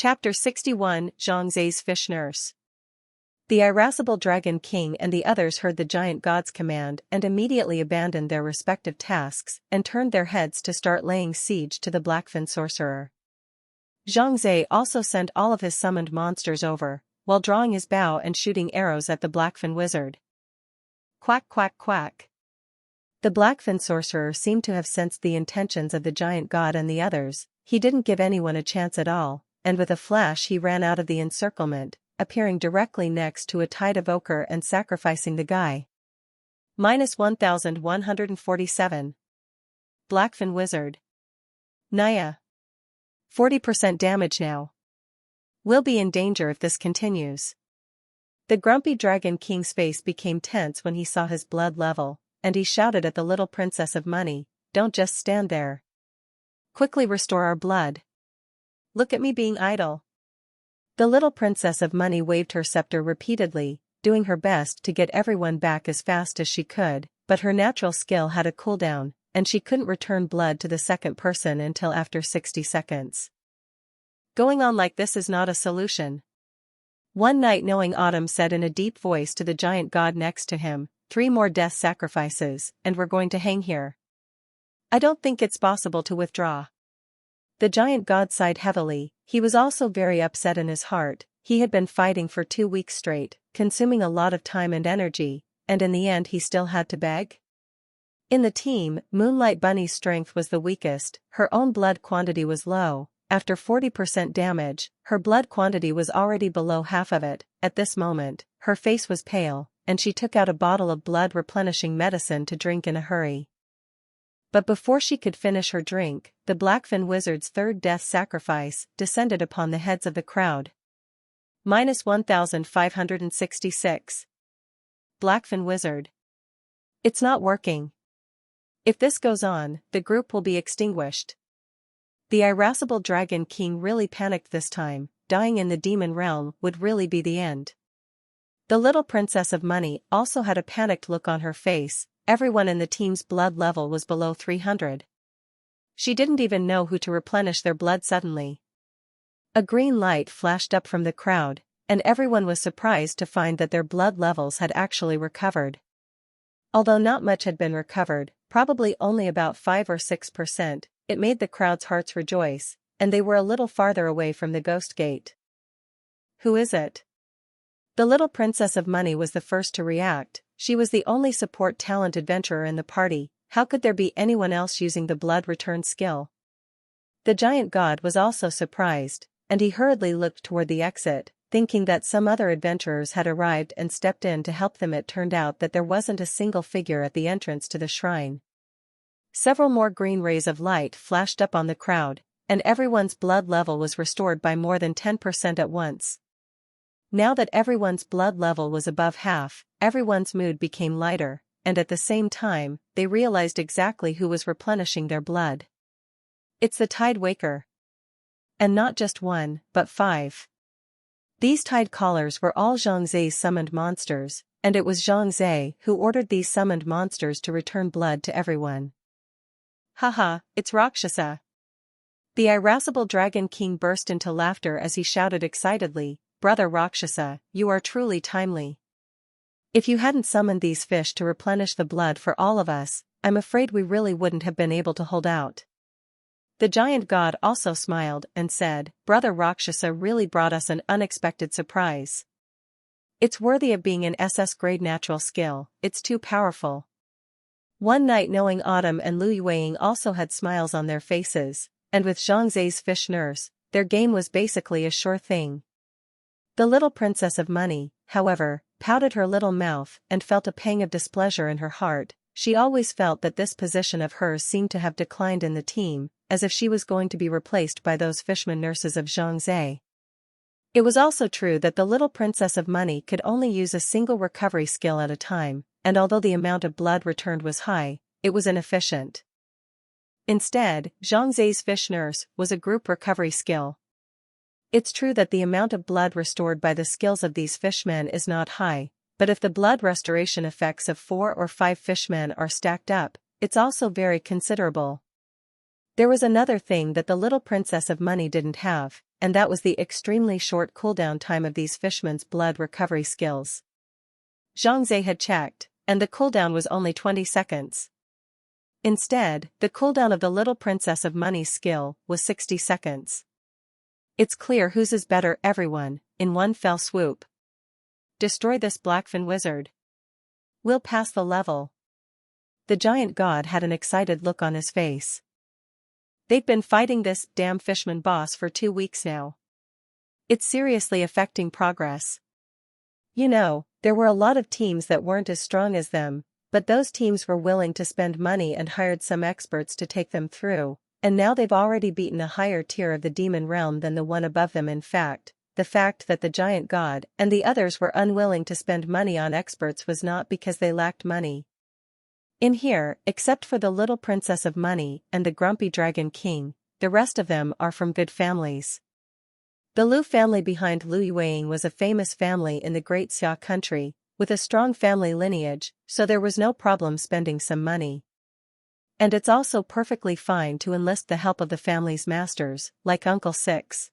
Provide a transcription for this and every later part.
Chapter 61 Zhangzai's Fish Nurse. The irascible Dragon King and the others heard the giant god's command and immediately abandoned their respective tasks and turned their heads to start laying siege to the Blackfin sorcerer. Zhangzai also sent all of his summoned monsters over, while drawing his bow and shooting arrows at the Blackfin wizard. Quack quack quack. The Blackfin sorcerer seemed to have sensed the intentions of the giant god and the others. He didn't give anyone a chance at all, and with a flash he ran out of the encirclement, appearing directly next to a tide of ochre and sacrificing the guy. -1147. Blackfin wizard. Naya. 40% damage now. We'll be in danger if this continues. The grumpy Dragon King's face became tense when he saw his blood level, and he shouted at the little Princess of Money, "Don't just stand there. Quickly restore our blood. Look at me being idle." The little Princess of Money waved her scepter repeatedly, doing her best to get everyone back as fast as she could, but her natural skill had a cooldown, and she couldn't return blood to the second person until after 60 seconds. Going on like this is not a solution. One night Knowing Autumn said in a deep voice to the giant god next to him, 3 more death sacrifices, and we're going to hang here. I don't think it's possible to withdraw. The giant god sighed heavily. He was also very upset in his heart. He had been fighting for 2 weeks straight, consuming a lot of time and energy, and in the end he still had to beg? In the team, Moonlight Bunny's strength was the weakest. Her own blood quantity was low. After 40% damage, her blood quantity was already below half of it. At this moment, her face was pale, and she took out a bottle of blood replenishing medicine to drink in a hurry. But before she could finish her drink, the Blackfin wizard's third death sacrifice descended upon the heads of the crowd. -1566. Blackfin wizard. It's not working. If this goes on, the group will be extinguished. The irascible Dragon King really panicked this time. Dying in the demon realm would really be the end. The little Princess of Money also had a panicked look on her face. Everyone in the team's blood level was below 300. She didn't even know who to replenish their blood suddenly. A green light flashed up from the crowd, and everyone was surprised to find that their blood levels had actually recovered. Although not much had been recovered, probably only about 5 or 6%, it made the crowd's hearts rejoice, and they were a little farther away from the Ghost Gate. Who is it? The little Princess of Money was the first to react. She was the only support talent adventurer in the party. How could there be anyone else using the blood return skill? The giant god was also surprised, and he hurriedly looked toward the exit, thinking that some other adventurers had arrived and stepped in to help them. It turned out that there wasn't a single figure at the entrance to the shrine. Several more green rays of light flashed up on the crowd, and everyone's blood level was restored by more than 10% at once. Now that everyone's blood level was above half, everyone's mood became lighter, and at the same time, they realized exactly who was replenishing their blood. It's the Tide Waker. And not just 1, but 5. These Tide Callers were all Zhangzai's summoned monsters, and it was Zhangzai who ordered these summoned monsters to return blood to everyone. Haha, it's Rakshasa. The irascible Dragon King burst into laughter as he shouted excitedly, "Brother Rakshasa, you are truly timely. If you hadn't summoned these fish to replenish the blood for all of us, I'm afraid we really wouldn't have been able to hold out." The giant god also smiled and said, "Brother Rakshasa really brought us an unexpected surprise. It's worthy of being an SS-grade natural skill. It's too powerful." One night Knowing Autumn and Lu Yueying also had smiles on their faces, and with Zhangzai's fish nurse, their game was basically a sure thing. The little Princess of Money, however, pouted her little mouth and felt a pang of displeasure in her heart. She always felt that this position of hers seemed to have declined in the team, as if she was going to be replaced by those fishman nurses of Zhangzai. It was also true that the little Princess of Money could only use a single recovery skill at a time, and although the amount of blood returned was high, it was inefficient. Instead, Zhangzai's fish nurse was a group recovery skill. It's true that the amount of blood restored by the skills of these fishmen is not high, but if the blood restoration effects of 4 or 5 fishmen are stacked up, it's also very considerable. There was another thing that the little Princess of Money didn't have. and that was the extremely short cooldown time of these fishermen's blood recovery skills. Zhang Ze had checked, and the cooldown was only 20 seconds. Instead, the cooldown of the Little Princess of Money's skill was 60 seconds. It's clear whose is better, everyone, in one fell swoop. Destroy this Blackfin wizard. We'll pass the level. The giant god had an excited look on his face. They've been fighting this damn fishman boss for 2 weeks now. It's seriously affecting progress. You know, there were a lot of teams that weren't as strong as them, but those teams were willing to spend money and hired some experts to take them through, and now they've already beaten a higher tier of the demon realm than the one above them. In fact, the fact that the giant god and the others were unwilling to spend money on experts was not because they lacked money. In here, except for the Little Princess of Money and the Grumpy Dragon King, the rest of them are from good families. The Lu family behind Lu Yueying was a famous family in the Great Xia country, with a strong family lineage, so there was no problem spending some money. And it's also perfectly fine to enlist the help of the family's masters, like Uncle Six.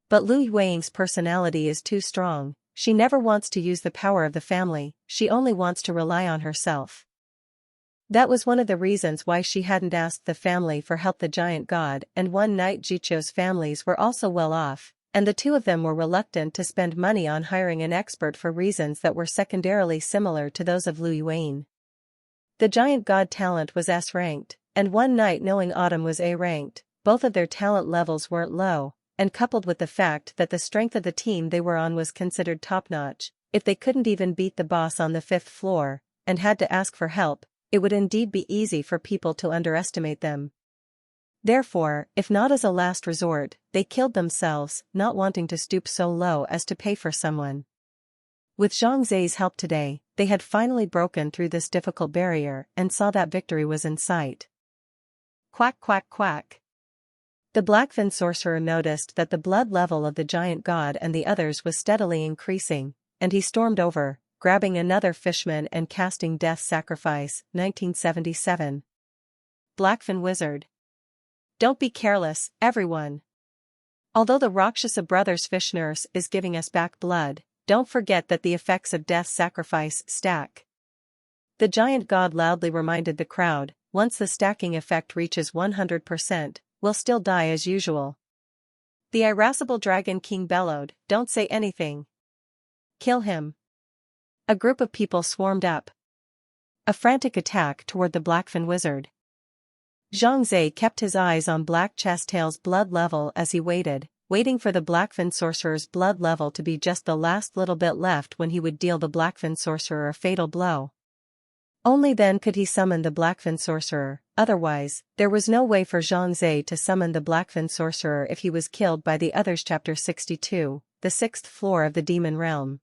But Lu Yueying's personality is too strong. She never wants to use the power of the family, she only wants to rely on herself. That was one of the reasons why she hadn't asked the family for help. The giant god and one night Jicho's families were also well off, and the two of them were reluctant to spend money on hiring an expert for reasons that were secondarily similar to those of Lu Yueying. The giant god talent was S-ranked, and one night knowing Autumn was A-ranked, both of their talent levels weren't low, and coupled with the fact that the strength of the team they were on was considered top-notch, if they couldn't even beat the boss on the 5th floor, and had to ask for help, it would indeed be easy for people to underestimate them. Therefore, if not as a last resort, they killed themselves, not wanting to stoop so low as to pay for someone. With Zhang Ze's help today, they had finally broken through this difficult barrier and saw that victory was in sight. Quack quack quack. The Blackfin sorcerer noticed that the blood level of the giant god and the others was steadily increasing, and he stormed over, grabbing another fishman and casting Death Sacrifice, 1977. Blackfin wizard. Don't be careless, everyone. Although the Rakshasa Brothers fish nurse is giving us back blood, don't forget that the effects of Death Sacrifice stack. The giant god loudly reminded the crowd, once the stacking effect reaches 100%, we'll still die as usual. The irascible Dragon King bellowed, don't say anything. Kill him. A group of people swarmed up. A frantic attack toward the Blackfin wizard. Zhang Ze kept his eyes on Black Chasttail's blood level as he waiting for the Blackfin sorcerer's blood level to be just the last little bit left when he would deal the Blackfin sorcerer a fatal blow. Only then could he summon the Blackfin sorcerer, otherwise, there was no way for Zhang Ze to summon the Blackfin sorcerer if he was killed by the others. Chapter 62, the 6th floor of the demon realm.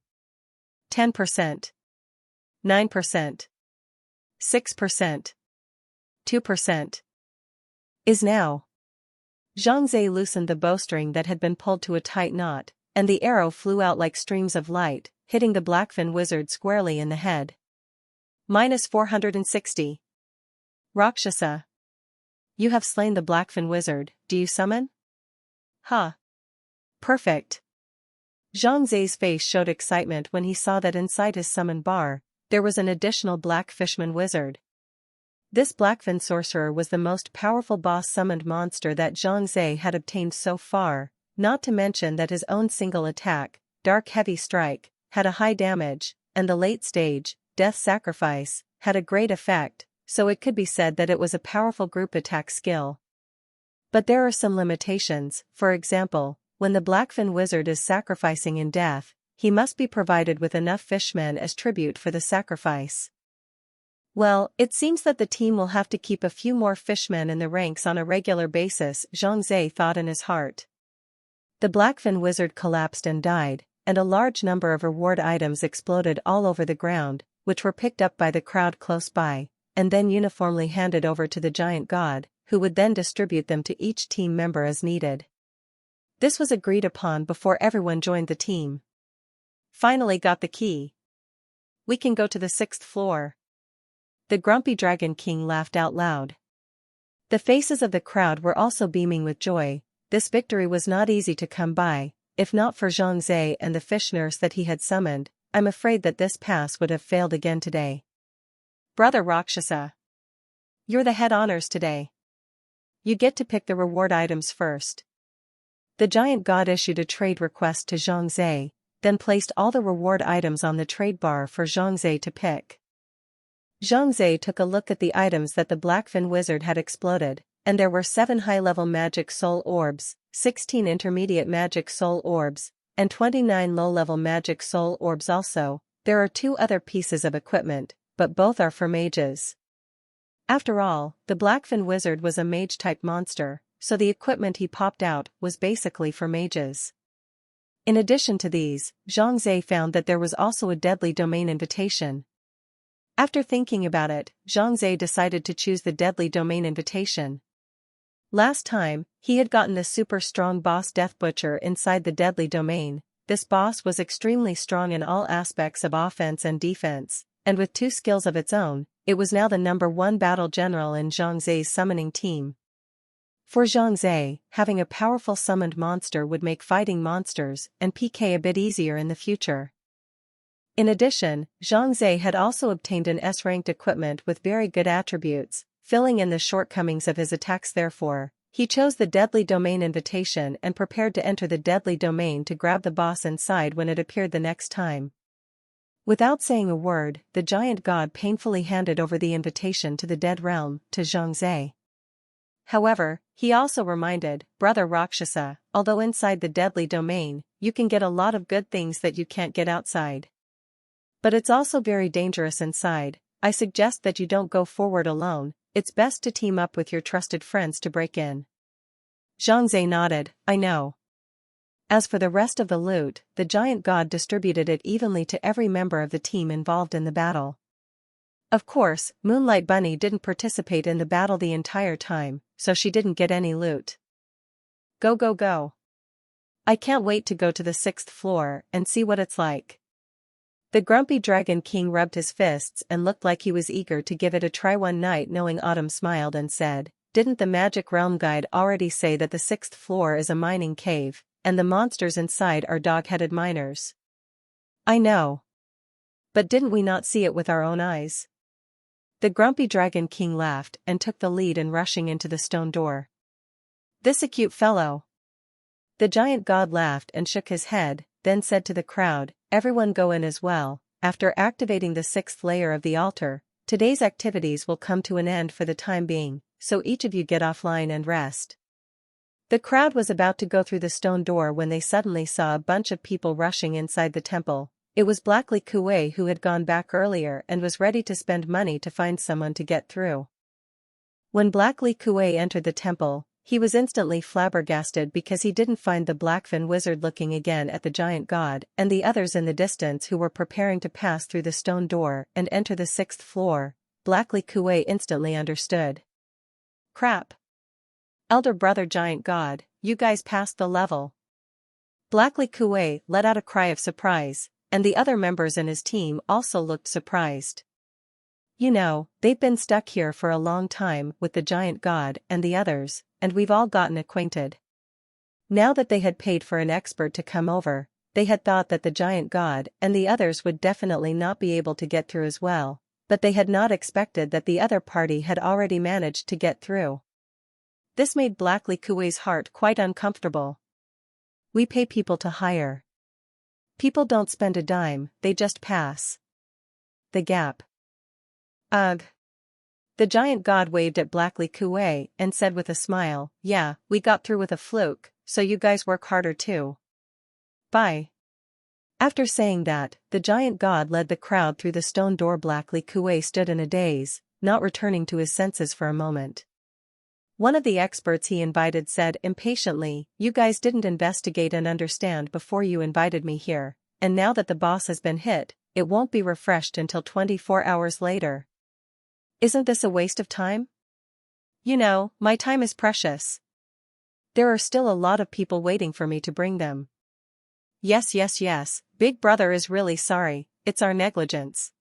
10%. 9%. 6%. 2%. Is now. Zhang Ze loosened the bowstring that had been pulled to a tight knot, and the arrow flew out like streams of light, hitting the Blackfin wizard squarely in the head. -460. Rakshasa. You have slain the Blackfin wizard, do you summon? Huh. Perfect. Zhang Ze's face showed excitement when he saw that inside his summon bar, there was an additional black fishman wizard. This Blackfin sorcerer was the most powerful boss-summoned monster that Zhang Ze had obtained so far, not to mention that his own single attack, Dark Heavy Strike, had a high damage, and the late stage, Death Sacrifice, had a great effect, so it could be said that it was a powerful group attack skill. But there are some limitations. For example, when the Blackfin wizard is sacrificing in death, he must be provided with enough fishmen as tribute for the sacrifice. Well, it seems that the team will have to keep a few more fishmen in the ranks on a regular basis, Zhang Ze thought in his heart. The Blackfin wizard collapsed and died, and a large number of reward items exploded all over the ground, which were picked up by the crowd close by, and then uniformly handed over to the giant god, who would then distribute them to each team member as needed. This was agreed upon before everyone joined the team. Finally got the key. We can go to the 6th floor. The Grumpy Dragon King laughed out loud. The faces of the crowd were also beaming with joy. this victory was not easy to come by. If not for Zhang Zhe and the fish nurse that he had summoned, I'm afraid that this pass would have failed again today. Brother Rakshasa, you're the head honors today. You get to pick the reward items first. The giant god issued a trade request to Zhang Zhe, then placed all the reward items on the trade bar for Zhang Zhe to pick. Zhang Zhe took a look at the items that the Blackfin Wizard had exploded, and there were 7 high-level magic soul orbs, 16 intermediate magic soul orbs, and 29 low-level magic soul orbs also. There are 2 other pieces of equipment, but both are for mages. After all, the Blackfin Wizard was a mage-type monster, so the equipment he popped out was basically for mages. In addition to these, Zhang Zhe found that there was also a deadly domain invitation. After thinking about it, Zhang Zhe decided to choose the deadly domain invitation. Last time, he had gotten a super strong boss Death Butcher inside the deadly domain. This boss was extremely strong in all aspects of offense and defense, and with 2 skills of its own, it was now the #1 battle general in Zhang Ze's summoning team. For Zhang Ze, having a powerful summoned monster would make fighting monsters and PK a bit easier in the future. In addition, Zhang Ze had also obtained an S-ranked equipment with very good attributes, filling in the shortcomings of his attacks. Therefore, he chose the deadly domain invitation and prepared to enter the deadly domain to grab the boss inside when it appeared the next time. Without saying a word, the giant god painfully handed over the invitation to the dead realm to Zhang Ze. However, he also reminded, Brother Rakshasa, although inside the deadly domain, you can get a lot of good things that you can't get outside. But it's also very dangerous inside. I suggest that you don't go forward alone. It's best to team up with your trusted friends to break in. Zhang Ze nodded, I know. As for the rest of the loot, the giant god distributed it evenly to every member of the team involved in the battle. Of course, Moonlight Bunny didn't participate in the battle the entire time, so she didn't get any loot. Go go go. I can't wait to go to the 6th floor and see what it's like. The grumpy Dragon King rubbed his fists and looked like he was eager to give it a try. One night knowing Autumn smiled and said, didn't the Magic Realm Guide already say that the 6th floor is a mining cave, and the monsters inside are dog-headed miners? I know. But didn't we not see it with our own eyes? The grumpy Dragon King laughed and took the lead in rushing into the stone door. This a cute fellow. The giant god laughed and shook his head, then said to the crowd, everyone go in as well. After activating the 6th layer of the altar, today's activities will come to an end for the time being, so each of you get offline and rest. The crowd was about to go through the stone door when they suddenly saw a bunch of people rushing inside the temple. It was Black Li Kuei who had gone back earlier and was ready to spend money to find someone to get through. When Black Li Kuei entered the temple, he was instantly flabbergasted because he didn't find the Blackfin Wizard looking again at the giant god and the others in the distance who were preparing to pass through the stone door and enter the 6th floor. Black Li Kuei instantly understood. Crap. Elder brother giant god, you guys passed the level. Black Li Kuei let out a cry of surprise, and the other members in his team also looked surprised. You know, they've been stuck here for a long time with the giant god and the others, and we've all gotten acquainted. Now that they had paid for an expert to come over, they had thought that the giant god and the others would definitely not be able to get through as well, but they had not expected that the other party had already managed to get through. This made Black Li Kuei's heart quite uncomfortable. We pay people to hire. People don't spend a dime, they just pass. The gap. Ugh. The giant god waved at Black Li Kuei and said with a smile, yeah, we got through with a fluke, so you guys work harder too. Bye. After saying that, the giant god led the crowd through the stone door. Black Li Kuei stood in a daze, not returning to his senses for a moment. One of the experts he invited said impatiently, you guys didn't investigate and understand before you invited me here, and now that the boss has been hit, it won't be refreshed until 24 hours later. Isn't this a waste of time? You know, my time is precious. There are still a lot of people waiting for me to bring them. Yes, Big Brother is really sorry, it's our negligence.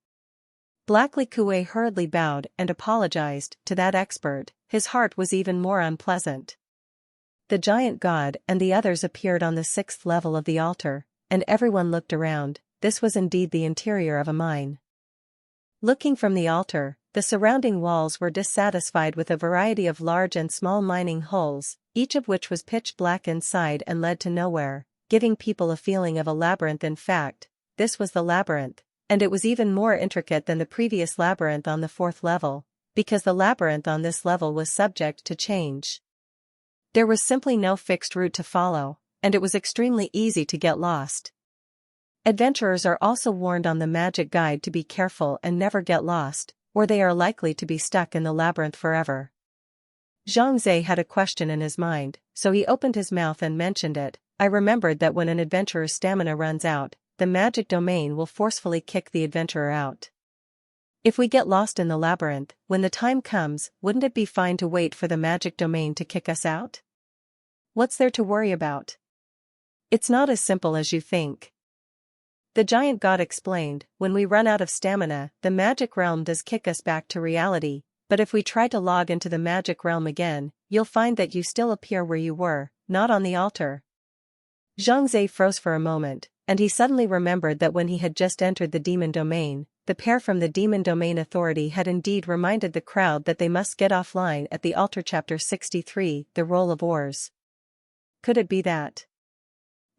Black Li Kuei hurriedly bowed and apologized to that expert. His heart was even more unpleasant. the giant god and the others appeared on the 6th level of the altar, and everyone looked around. This was indeed the interior of a mine. Looking from the altar, the surrounding walls were dissatisfied with a variety of large and small mining holes, each of which was pitch black inside and led to nowhere, giving people a feeling of a labyrinth. In fact, this was the labyrinth, and it was even more intricate than the previous labyrinth on the 4th level, because the labyrinth on this level was subject to change. There was simply no fixed route to follow, and it was extremely easy to get lost. Adventurers are also warned on the magic guide to be careful and never get lost, or they are likely to be stuck in the labyrinth forever. Zhang had a question in his mind, so he opened his mouth and mentioned it. I remembered that when an adventurer's stamina runs out, the magic domain will forcefully kick the adventurer out. If we get lost in the labyrinth, when the time comes, wouldn't it be fine to wait for the magic domain to kick us out? What's there to worry about? It's not as simple as you think. The giant god explained, when we run out of stamina, the magic realm does kick us back to reality, but if we try to log into the magic realm again, you'll find that you still appear where you were, not on the altar. Zhang froze for a moment, and he suddenly remembered that when he had just entered the demon domain, the pair from the Demon Domain Authority had indeed reminded the crowd that they must get offline at the altar. Chapter 63, The Roll of Oars. Could it be that?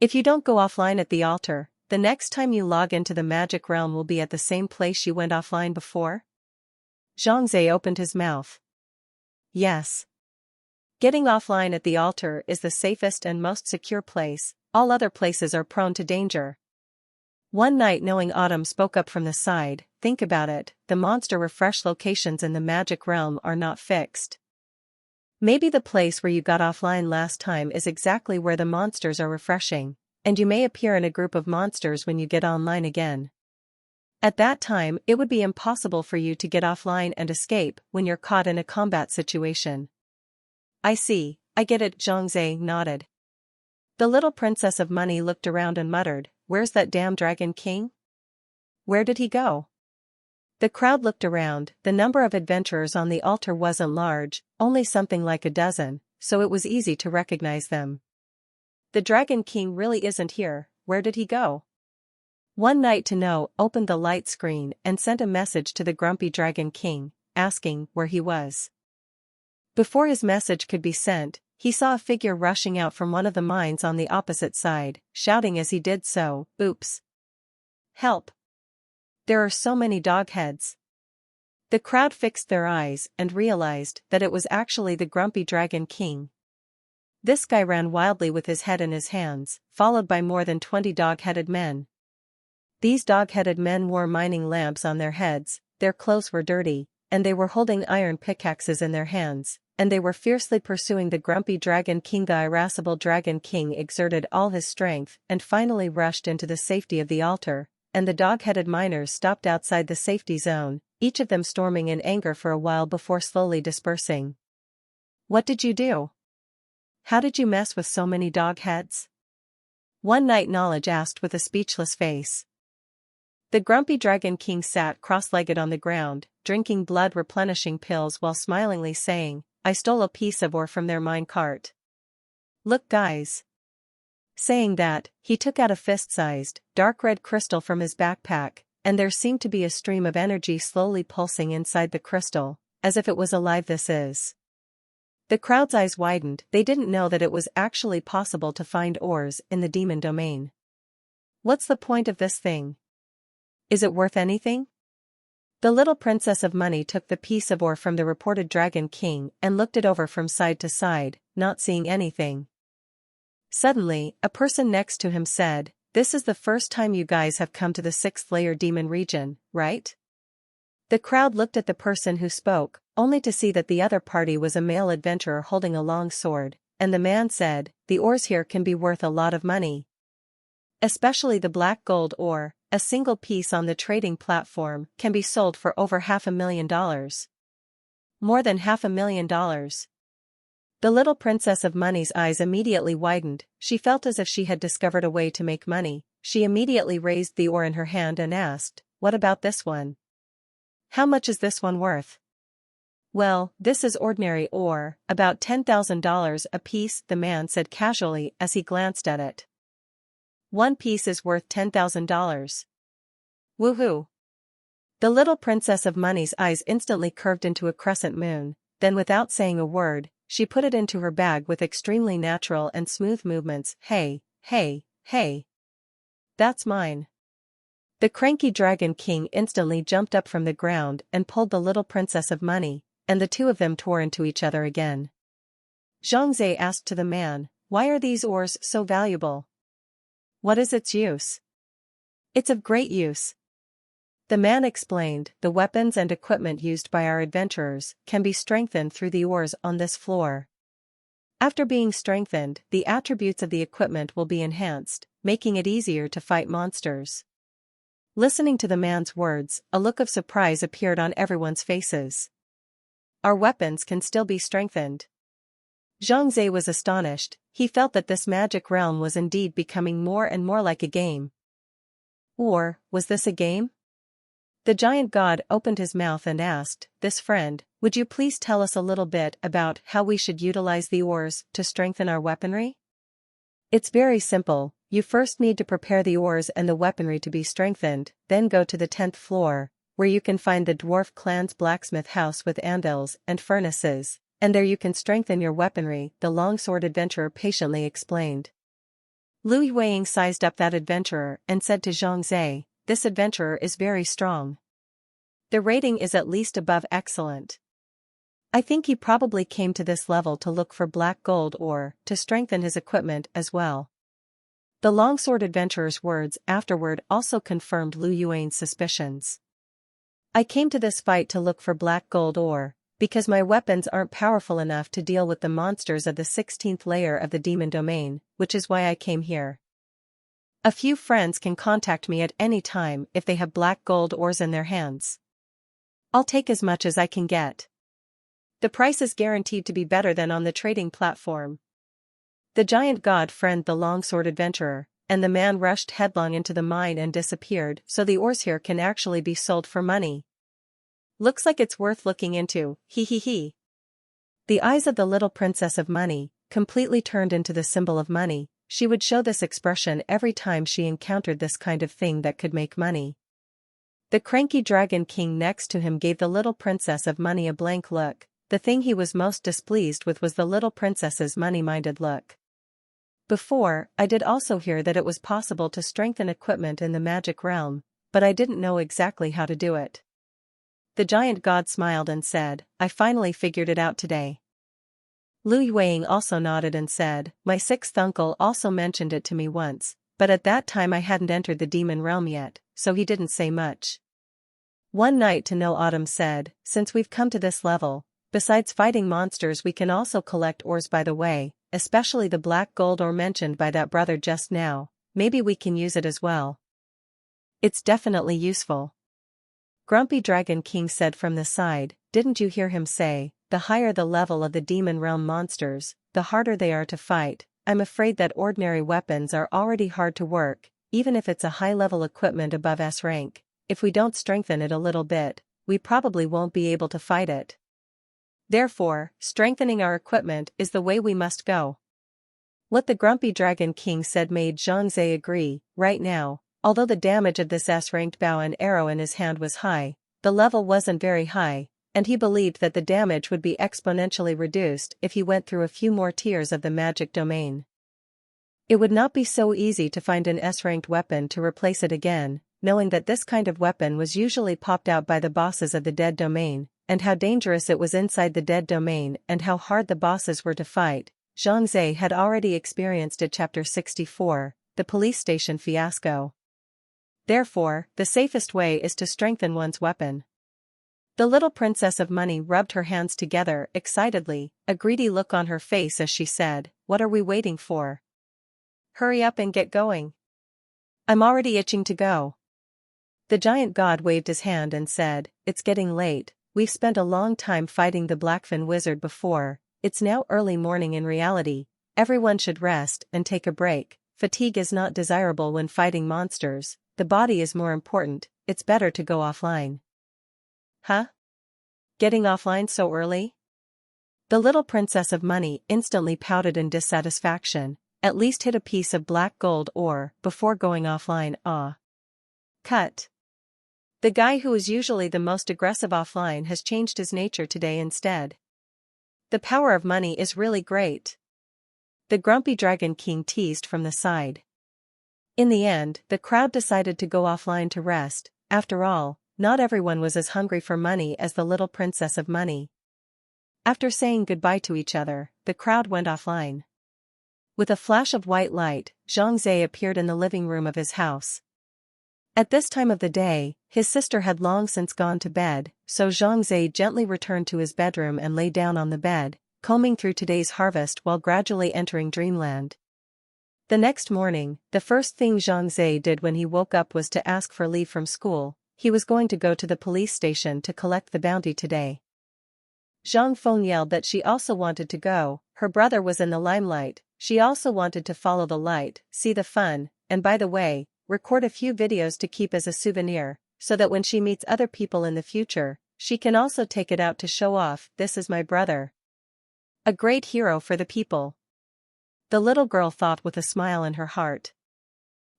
If you don't go offline at the altar, the next time you log into the magic realm will be at the same place you went offline before? Zhang opened his mouth. Yes. Getting offline at the altar is the safest and most secure place, all other places are prone to danger. One Night Knowing Autumn spoke up from the side, think about it, the monster refresh locations in the magic realm are not fixed. Maybe the place where you got offline last time is exactly where the monsters are refreshing, and you may appear in a group of monsters when you get online again. At that time, it would be impossible for you to get offline and escape when you're caught in a combat situation. I see, I get it. Zhang nodded. The little princess of money looked around and muttered, "Where's that damn Dragon King? Where did he go?" The crowd looked around. The number of adventurers on the altar wasn't large, only something like a dozen, so it was easy to recognize them. The Dragon King really isn't here. Where did he go? One Night to Know opened the light screen and sent a message to the grumpy Dragon King, asking where he was. Before his message could be sent, he saw a figure rushing out from one of the mines on the opposite side, shouting as he did so, "Oops! Help! There are so many dog heads." The crowd fixed their eyes and realized that it was actually the grumpy Dragon King. This guy ran wildly with his head in his hands, followed by more than 20 dog-headed men. These dog-headed men wore mining lamps on their heads, their clothes were dirty, and they were holding iron pickaxes in their hands, and they were fiercely pursuing the grumpy Dragon King. The irascible Dragon King exerted all his strength and finally rushed into the safety of the altar, and the dog-headed miners stopped outside the safety zone, each of them storming in anger for a while before slowly dispersing. "What did you do? How did you mess with so many dog heads?" One Night Knowledge asked with a speechless face. The grumpy Dragon King sat cross-legged on the ground, drinking blood-replenishing pills while smilingly saying, "I stole a piece of ore from their mine cart. Look guys." Saying that, he took out a fist-sized, dark red crystal from his backpack, and there seemed to be a stream of energy slowly pulsing inside the crystal, as if it was alive. This is. The crowd's eyes widened. They didn't know that it was actually possible to find ores in the demon domain. What's the point of this thing? Is it worth anything? The little princess of money took the piece of ore from the reported Dragon King and looked it over from side to side, not seeing anything. Suddenly, a person next to him said, "This is the first time you guys have come to the 6th layer demon region, right?" The crowd looked at the person who spoke, only to see that the other party was a male adventurer holding a long sword, and the man said, "The ores here can be worth a lot of money. Especially the black gold ore, a single piece on the trading platform can be sold for over $500,000. More than $500,000. The little princess of money's eyes immediately widened. She felt as if she had discovered a way to make money. She immediately raised the ore in her hand and asked, "What about this one? How much is this one worth?" Well, this is ordinary ore, about $10,000 a piece, the man said casually as he glanced at it. One piece is worth $10,000. Woohoo! The little princess of money's eyes instantly curved into a crescent moon, then without saying a word, she put it into her bag with extremely natural and smooth movements. Hey, hey, hey. That's mine. The cranky Dragon King instantly jumped up from the ground and pulled the little princess of money, and the two of them tore into each other again. Zhang asked to the man, "Why are these ores so valuable? What is its use?" "It's of great use." The man explained, "The weapons and equipment used by our adventurers can be strengthened through the ores on this floor. After being strengthened, the attributes of the equipment will be enhanced, making it easier to fight monsters." Listening to the man's words, a look of surprise appeared on everyone's faces. Our weapons can still be strengthened. Zhang was astonished. He felt that this magic realm was indeed becoming more and more like a game. Or, was this a game? The giant god opened his mouth and asked, "This friend, would you please tell us a little bit about how we should utilize the ores to strengthen our weaponry?" "It's very simple. You first need to prepare the ores and the weaponry to be strengthened, then go to the 10th floor, where you can find the dwarf clan's blacksmith house with anvils and furnaces, and there you can strengthen your weaponry," the longsword adventurer patiently explained. Lu Yueying sized up that adventurer and said to Zhang, "This adventurer is very strong. The rating is at least above excellent. I think he probably came to this level to look for black gold or to strengthen his equipment as well." The longsword adventurer's words afterward also confirmed Lu Yueying's suspicions. "I came to this fight to look for black gold ore, because my weapons aren't powerful enough to deal with the monsters of the 16th layer of the demon domain, which is why I came here. A few friends can contact me at any time if they have black gold ores in their hands. I'll take as much as I can get. The price is guaranteed to be better than on the trading platform." The giant god friended the longsword adventurer, and the man rushed headlong into the mine and disappeared. "So the ores here can actually be sold for money. Looks like it's worth looking into, he he he." The eyes of the little princess of money, completely turned into the symbol of money. She would show this expression every time she encountered this kind of thing that could make money. The cranky Dragon King next to him gave the little princess of money a blank look. The thing he was most displeased with was the little princess's money-minded look. "Before, I did also hear that it was possible to strengthen equipment in the magic realm, but I didn't know exactly how to do it." The giant god smiled and said, "I finally figured it out today." Lu Yueying also nodded and said, "My sixth uncle also mentioned it to me once, but at that time I hadn't entered the demon realm yet, so he didn't say much." One Night to Know Autumn said, "Since we've come to this level, besides fighting monsters we can also collect ores by the way, especially the black gold ore mentioned by that brother just now, maybe we can use it as well." "It's definitely useful," Grumpy Dragon King said from the side. "Didn't you hear him say, the higher the level of the demon realm monsters, the harder they are to fight? I'm afraid that ordinary weapons are already hard to work, even if it's a high-level equipment above S rank. If we don't strengthen it a little bit, we probably won't be able to fight it. Therefore, strengthening our equipment is the way we must go." What the Grumpy Dragon King said made Zhang agree. Right now, although the damage of this S-ranked bow and arrow in his hand was high, the level wasn't very high, and he believed that the damage would be exponentially reduced if he went through a few more tiers of the magic domain. It would not be so easy to find an S-ranked weapon to replace it again, knowing that this kind of weapon was usually popped out by the bosses of the dead domain, and how dangerous it was inside the dead domain and how hard the bosses were to fight. Zhang had already experienced it. Chapter 64, The Police Station Fiasco. Therefore, the safest way is to strengthen one's weapon. The little princess of money rubbed her hands together excitedly, a greedy look on her face as she said, "What are we waiting for? Hurry up and get going. I'm already itching to go." The giant god waved his hand and said, "It's getting late, we've spent a long time fighting the Blackfin wizard before, it's now early morning in reality, everyone should rest and take a break. Fatigue is not desirable when fighting monsters, the body is more important, it's better to go offline." "Huh? Getting offline so early? The little princess of money instantly pouted in dissatisfaction, at least hit a piece of black gold ore before going offline. Ah. Cut. The guy who is usually the most aggressive offline has changed his nature today instead. The power of money is really great. The grumpy Dragon King teased from the side. In the end, the crowd decided to go offline to rest. After all, not everyone was as hungry for money as the little princess of money. After saying goodbye to each other, the crowd went offline. With a flash of white light, Zhang Zhe appeared in the living room of his house. At this time of the day, his sister had long since gone to bed, so Zhang Zhe gently returned to his bedroom and lay down on the bed, combing through today's harvest while gradually entering dreamland. The next morning, the first thing Zhang Zhe did when he woke up was to ask for leave from school. He was going to go to the police station to collect the bounty today. Zhang Feng yelled that she also wanted to go. Her brother was in the limelight. She also wanted to follow the light, see the fun, and by the way, record a few videos to keep as a souvenir, so that when she meets other people in the future, she can also take it out to show off. This is my brother. A great hero for the people. The little girl thought with a smile in her heart.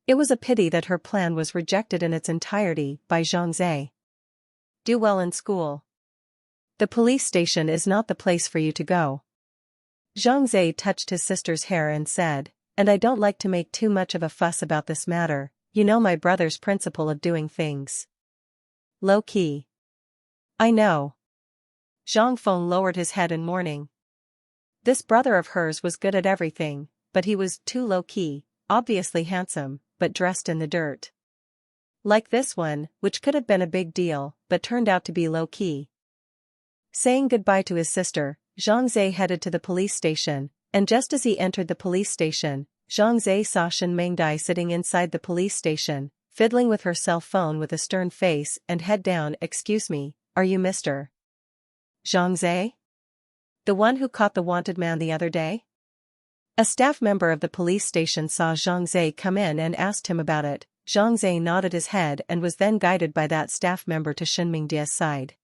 It was a pity that her plan was rejected in its entirety by Zhang Zhe. Do well in school. The police station is not the place for you to go. Zhang Zhe touched his sister's hair and said, and I don't like to make too much of a fuss about this matter, you know my brother's principle of doing things low-key. I know. Zhang Feng lowered his head in mourning. This brother of hers was good at everything, but he was too low-key, obviously handsome, but dressed in the dirt. Like this one, which could have been a big deal, but turned out to be low-key. Saying goodbye to his sister, Zhang Zhe headed to the police station, and just as he entered the police station, Zhang Zhe saw Shen Mengdai sitting inside the police station, fiddling with her cell phone with a stern face and head down. Excuse me, are you Mr. Zhang Zhe? The one who caught the wanted man the other day? A staff member of the police station saw Zhang Zhe come in and asked him about it. Zhang Zhe nodded his head and was then guided by that staff member to Shen Mengdai's side.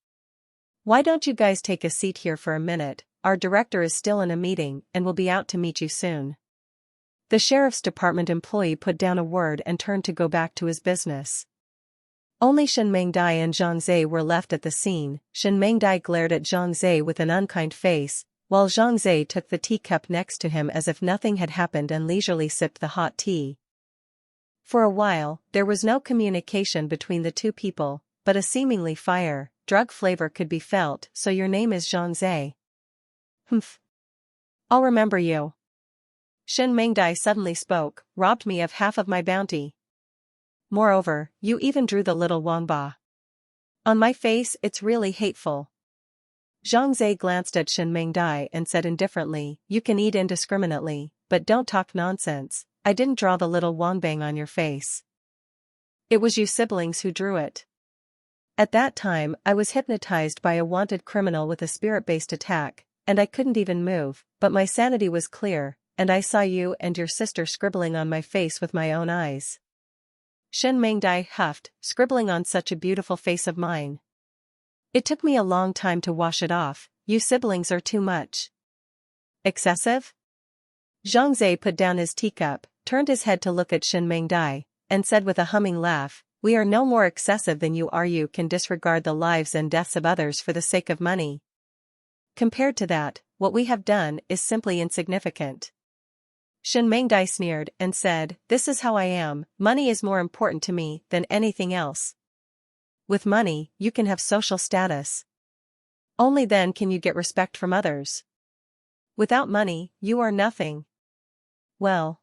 Why don't you guys take a seat here for a minute? Our director is still in a meeting and will be out to meet you soon. The sheriff's department employee put down a word and turned to go back to his business. Only Shen Mengdai and Zhang Zhe were left at the scene. Shen Mengdai glared at Zhang Zhe with an unkind face, while Zhang Zhe took the teacup next to him as if nothing had happened and leisurely sipped the hot tea. For a while, there was no communication between the two people, but a seemingly drug flavor could be felt. So your name is Zhang Zhe? Humph. I'll remember you. Shen Mengdai suddenly spoke, robbed me of half of my bounty. Moreover, you even drew the little Wangba on my face. It's really hateful. Zhang Zhe glanced at Shen Mengdai and said indifferently, you can eat indiscriminately, but don't talk nonsense. I didn't draw the little Wangbang on your face. It was you siblings who drew it. At that time, I was hypnotized by a wanted criminal with a spirit-based attack, and I couldn't even move, but my sanity was clear, and I saw you and your sister scribbling on my face with my own eyes. Shen Mengdai huffed, scribbling on such a beautiful face of mine. It took me a long time to wash it off. You siblings are too much. Excessive? Zhang Zhe put down his teacup, turned his head to look at Shen Mengdai, and said with a humming laugh, we are no more excessive than you are. You can disregard the lives and deaths of others for the sake of money. Compared to that, what we have done is simply insignificant. Shen Mengdai sneered and said, this is how I am. Money is more important to me than anything else. With money, you can have social status. Only then can you get respect from others. Without money, you are nothing. Well,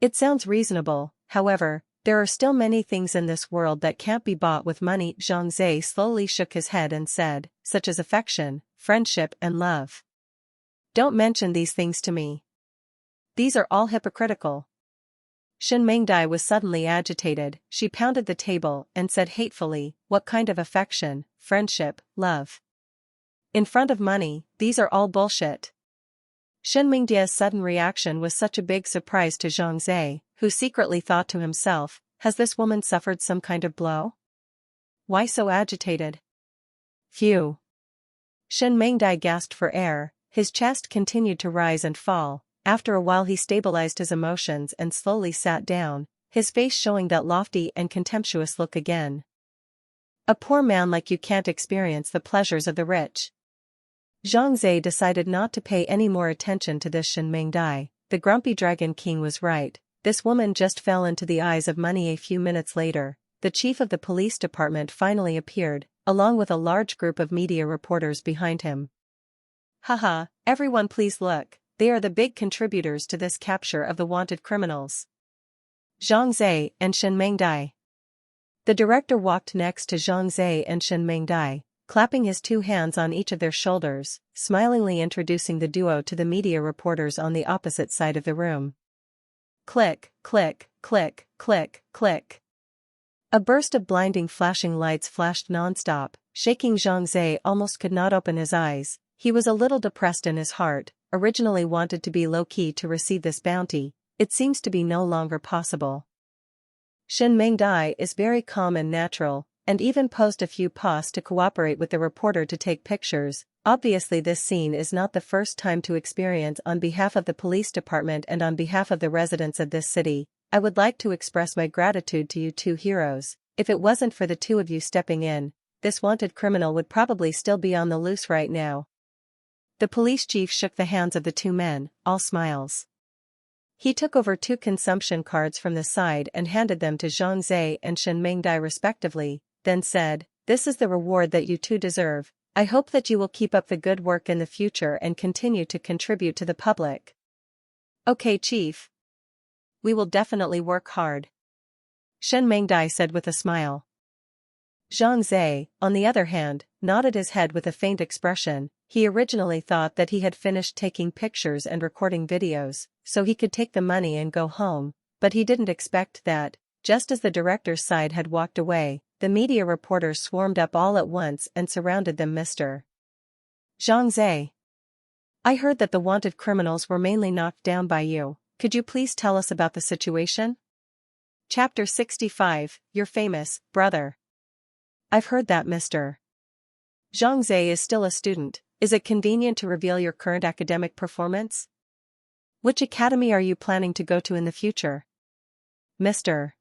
it sounds reasonable. However, there are still many things in this world that can't be bought with money. Zhang Zhe slowly shook his head and said, such as affection, friendship and love. Don't mention these things to me. These are all hypocritical. Shen Mengdai was suddenly agitated. She pounded the table and said hatefully, what kind of affection, friendship, love? In front of money, these are all bullshit. Shen Mengdai's sudden reaction was such a big surprise to Zhang Zhe, who secretly thought to himself, has this woman suffered some kind of blow? Why so agitated? Phew. Shen Mengdai gasped for air, his chest continued to rise and fall. After a while he stabilized his emotions and slowly sat down, his face showing that lofty and contemptuous look again. A poor man like you can't experience the pleasures of the rich. Zhang Zhe decided not to pay any more attention to this Shen Mengdai. The grumpy Dragon King was right, this woman just fell into the eyes of money. A few minutes later, the chief of the police department finally appeared, along with a large group of media reporters behind him. Haha, everyone please look, they are the big contributors to this capture of the wanted criminals. Zhang Zhe and Shen Mengdai. The director walked next to Zhang Zhe and Shen Mengdai, clapping his two hands on each of their shoulders, smilingly introducing the duo to the media reporters on the opposite side of the room. Click, click, click, click, click. A burst of blinding flashing lights flashed non-stop, shaking Zhang Zhe almost could not open his eyes. He was a little depressed in his heart, originally wanted to be low-key to receive this bounty, it seems to be no longer possible. Shen Mengdai is very calm and natural, and even posed a few posts to cooperate with the reporter to take pictures. Obviously this scene is not the first time to experience. On behalf of the police department and on behalf of the residents of this city, I would like to express my gratitude to you two heroes. If it wasn't for the two of you stepping in, this wanted criminal would probably still be on the loose right now. The police chief shook the hands of the two men, all smiles. He took over 2 consumption cards from the side and handed them to Zhang Zhe and Shen Mengdai respectively, then said, "This is the reward that you two deserve. I hope that you will keep up the good work in the future and continue to contribute to the public." "Okay, Chief. We will definitely work hard," Shen Mengdai said with a smile. Zhang Zhe, on the other hand, nodded his head with a faint expression. He originally thought that he had finished taking pictures and recording videos, so he could take the money and go home, but he didn't expect that, just as the director's side had walked away, the media reporters swarmed up all at once and surrounded them. "Mr. Zhang Zhe, I heard that the wanted criminals were mainly knocked down by you. Could you please tell us about the situation?" Chapter 65, Your Famous Brother. "I've heard that Mr. Zhang Zhe is still a student. Is it convenient to reveal your current academic performance? Which academy are you planning to go to in the future?" Mr.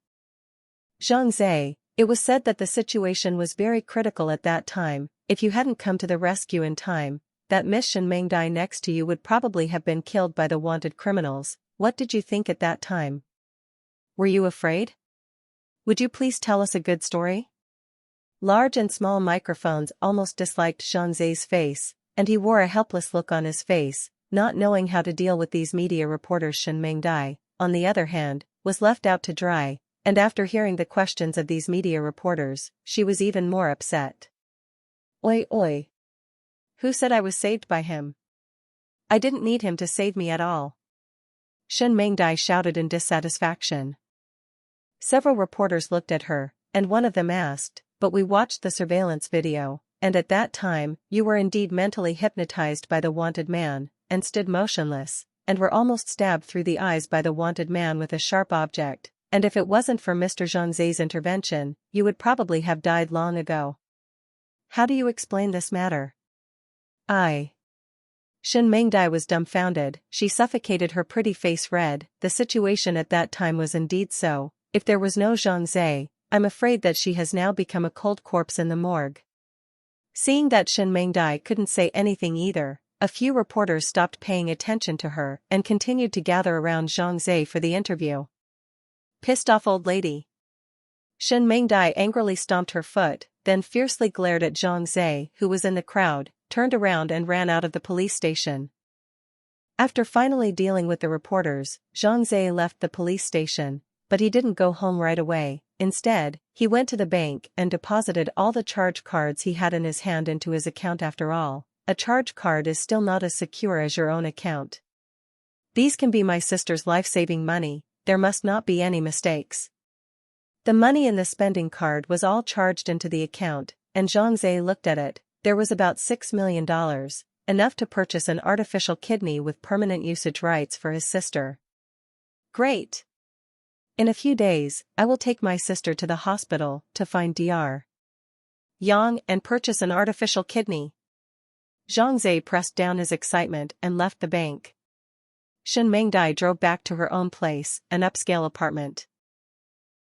Zhang Zhe, it was said that the situation was very critical at that time. If you hadn't come to the rescue in time, that Miss Shen Mengdai next to you would probably have been killed by the wanted criminals. What did you think at that time? Were you afraid? Would you please tell us a good story? Large and small microphones almost disliked Zhang Zhe's face, and he wore a helpless look on his face, not knowing how to deal with these media reporters. Shen Mengdai, on the other hand, was left out to dry, and after hearing the questions of these media reporters, she was even more upset. "Oi oi. Who said I was saved by him? I didn't need him to save me at all," Shen Mengdai shouted in dissatisfaction. Several reporters looked at her, and one of them asked, "But we watched the surveillance video, and at that time, you were indeed mentally hypnotized by the wanted man, and stood motionless, and were almost stabbed through the eyes by the wanted man with a sharp object, and if it wasn't for Mr. Zhang Zhe's intervention, you would probably have died long ago. How do you explain this matter?" Shen Mengdai was dumbfounded. She suffocated, her pretty face red. The situation at that time was indeed so. If there was no Zhang Zhe, I'm afraid that she has now become a cold corpse in the morgue. Seeing that Shen Mengdai couldn't say anything either, a few reporters stopped paying attention to her and continued to gather around Zhang Zhe for the interview. "Pissed off old lady." Shen Mengdai angrily stomped her foot, then fiercely glared at Zhang Zhe, who was in the crowd, turned around and ran out of the police station. After finally dealing with the reporters, Zhang Zhe left the police station, but he didn't go home right away. Instead, he went to the bank and deposited all the charge cards he had in his hand into his account. After all, a charge card is still not as secure as your own account. "These can be my sister's life-saving money, there must not be any mistakes." The money in the spending card was all charged into the account, and Zhang Zhe looked at it. There was about $6 million, enough to purchase an artificial kidney with permanent usage rights for his sister. "Great! In a few days, I will take my sister to the hospital to find Dr. Yang and purchase an artificial kidney." Zhang Zhe pressed down his excitement and left the bank. Shen Mengdai drove back to her own place, an upscale apartment.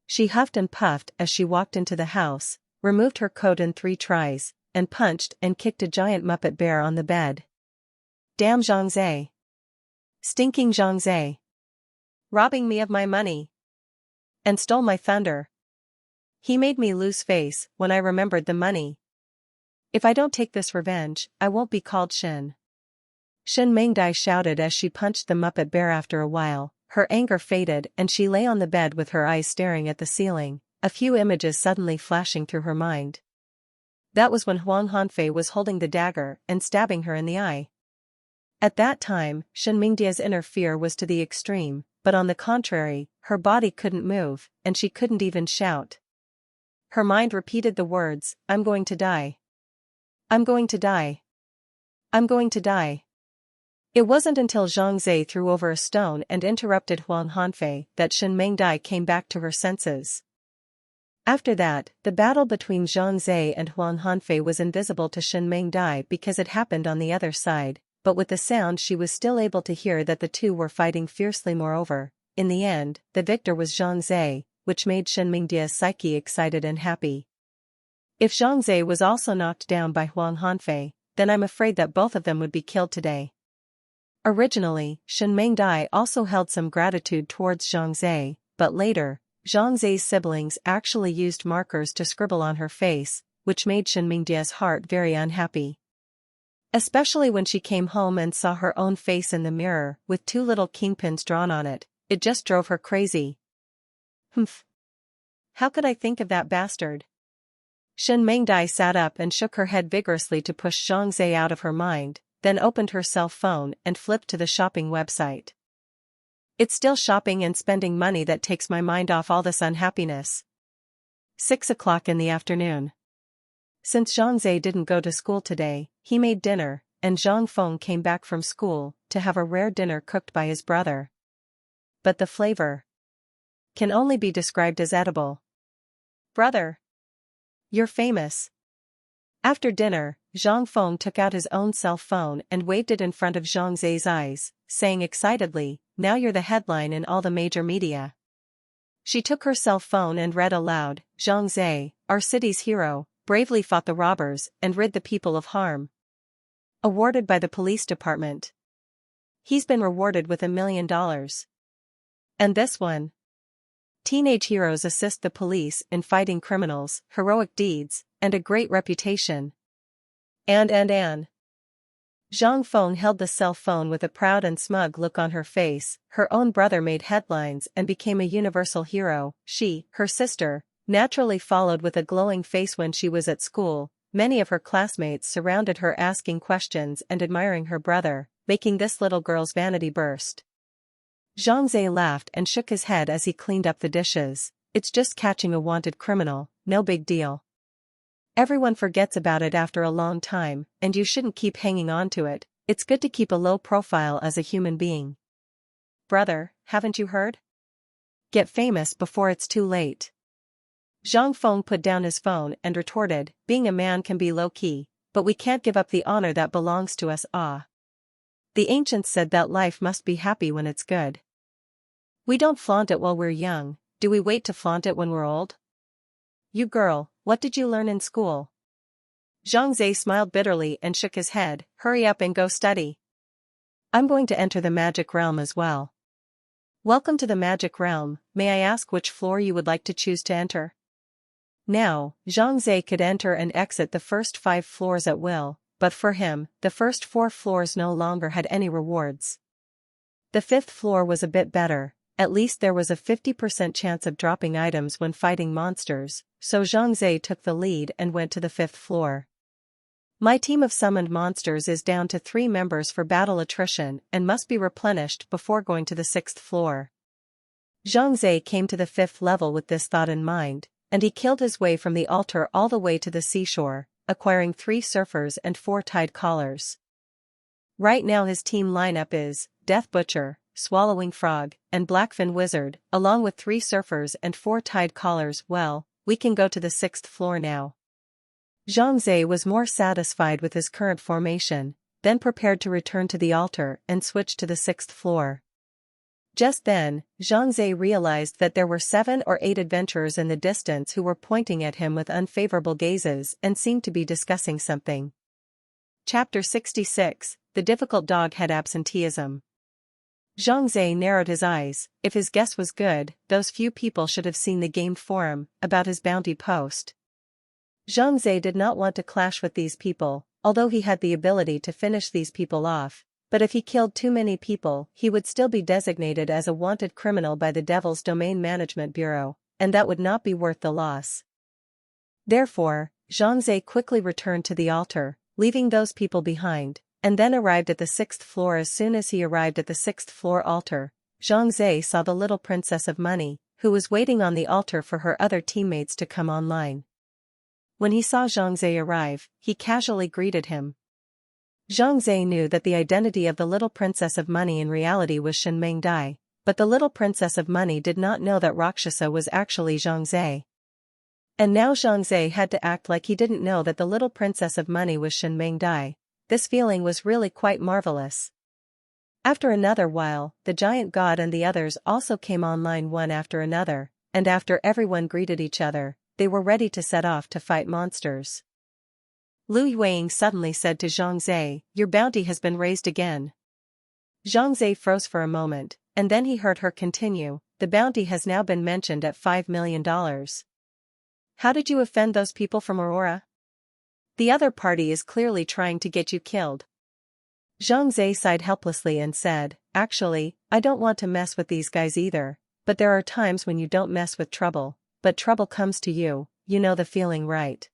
She huffed and puffed as she walked into the house, removed her coat in 3 tries, and punched and kicked a giant Muppet bear on the bed. Damn Zhang Zhe. Stinking Zhang Zhe. Robbing me of my money. And stole my thunder. He made me lose face when I remembered the money. If I don't take this revenge, I won't be called Shen. Shen Mengdai shouted as she punched the Muppet bear. After a while, her anger faded and she lay on the bed with her eyes staring at the ceiling, a few images suddenly flashing through her mind. That was when Huang Hanfei was holding the dagger and stabbing her in the eye. At that time, Shen Mingdia's inner fear was to the extreme, but on the contrary, her body couldn't move, and she couldn't even shout. Her mind repeated the words, "I'm going to die. I'm going to die. I'm going to die." It wasn't until Zhang Zhe threw over a stone and interrupted Huang Hanfei that Shen Mengdai came back to her senses. After that, the battle between Zhang Zhe and Huang Hanfei was invisible to Shen Mengdai because it happened on the other side, but with the sound she was still able to hear that the two were fighting fiercely. Moreover, in the end, the victor was Zhang Zhe, which made Shen Mingdia's psyche excited and happy. If Zhang Zhe was also knocked down by Huang Hanfei, then I'm afraid that both of them would be killed today. Originally, Shen Mengdai also held some gratitude towards Zhang Zhe, but later, Zhang Zhe's siblings actually used markers to scribble on her face, which made Shen Mingdia's heart very unhappy. Especially when she came home and saw her own face in the mirror with 2 little kingpins drawn on it, it just drove her crazy. Humph. How could I think of that bastard? Shen Mengdai sat up and shook her head vigorously to push Zhang Zhe out of her mind, then opened her cell phone and flipped to the shopping website. It's still shopping and spending money that takes my mind off all this unhappiness. 6 o'clock in the afternoon. Since Zhang Zhe didn't go to school today, he made dinner, and Zhang Feng came back from school to have a rare dinner cooked by his brother. But the flavor can only be described as edible. Brother, you're famous. After dinner, Zhang Feng took out his own cell phone and waved it in front of Zhang Zhe's eyes, saying excitedly, "Now you're the headline in all the major media." She took her cell phone and read aloud, "Zhang Zhe, our city's hero, bravely fought the robbers and rid the people of harm. Awarded by the police department. He's been rewarded with $1 million. And this one? Teenage heroes assist the police in fighting criminals, heroic deeds, and a great reputation. And. Zhang Feng held the cell phone with a proud and smug look on her face. Her own brother made headlines and became a universal hero. She, her sister, naturally followed with a glowing face. When she was at school, many of her classmates surrounded her asking questions and admiring her brother, making this little girl's vanity burst. Zhang Zhe laughed and shook his head as he cleaned up the dishes. It's just catching a wanted criminal, no big deal. Everyone forgets about it after a long time, and you shouldn't keep hanging on to it. It's good to keep a low profile as a human being. Brother, haven't you heard? Get famous before it's too late. Zhang Feng put down his phone and retorted, being a man can be low-key, but we can't give up the honor that belongs to us. The ancients said that life must be happy when it's good. We don't flaunt it while we're young, do we wait to flaunt it when we're old? You girl, what did you learn in school? Zhang Zhe smiled bitterly and shook his head, hurry up and go study. I'm going to enter the magic realm as well. Welcome to the magic realm, may I ask which floor you would like to choose to enter? Now, Zhang Zhe could enter and exit the first 5 floors at will, but for him, the first 4 floors no longer had any rewards. The 5th floor was a bit better, at least there was a 50% chance of dropping items when fighting monsters, so Zhang Zhe took the lead and went to the 5th floor. My team of summoned monsters is down to 3 members for battle attrition and must be replenished before going to the 6th floor. Zhang Zhe came to the 5th level with this thought in mind, and he killed his way from the altar all the way to the seashore, acquiring 3 surfers and 4 tide collars. Right now his team lineup is Death Butcher, Swallowing Frog, and Blackfin Wizard, along with 3 surfers and 4 tide collars. Well, we can go to the 6th floor now. Zhang Zhe was more satisfied with his current formation, then prepared to return to the altar and switch to the 6th floor. Just then, Zhang Zhe realized that there were 7 or 8 adventurers in the distance who were pointing at him with unfavorable gazes and seemed to be discussing something. Chapter 66, The Difficult Doghead Absenteeism. Zhang Zhe narrowed his eyes. If his guess was good, those few people should have seen the game forum about his bounty post. Zhang Zhe did not want to clash with these people, although he had the ability to finish these people off, but if he killed too many people, he would still be designated as a wanted criminal by the Devil's Domain Management Bureau, and that would not be worth the loss. Therefore, Zhang Zhe quickly returned to the altar, leaving those people behind, and then arrived at the 6th floor. As soon as he arrived at the 6th floor altar, Zhang Zhe saw the little Princess of Money, who was waiting on the altar for her other teammates to come online. When he saw Zhang Zhe arrive, he casually greeted him. Zhang Zhe knew that the identity of the little Princess of Money in reality was Shen Mengdai, but the little Princess of Money did not know that Rakshasa was actually Zhang Zhe. And now Zhang Zhe had to act like he didn't know that the little Princess of Money was Shen Mengdai. This feeling was really quite marvelous. After another while, the giant god and the others also came online one after another, and after everyone greeted each other, they were ready to set off to fight monsters. Lu Yueying suddenly said to Zhang Zhe, "Your bounty has been raised again." Zhang Zhe froze for a moment, and then he heard her continue, "The bounty has now been mentioned at $5 million. How did you offend those people from Aurora? The other party is clearly trying to get you killed." Zhang Zhe sighed helplessly and said, "Actually, I don't want to mess with these guys either, but there are times when you don't mess with trouble, but trouble comes to you, you know the feeling, right?"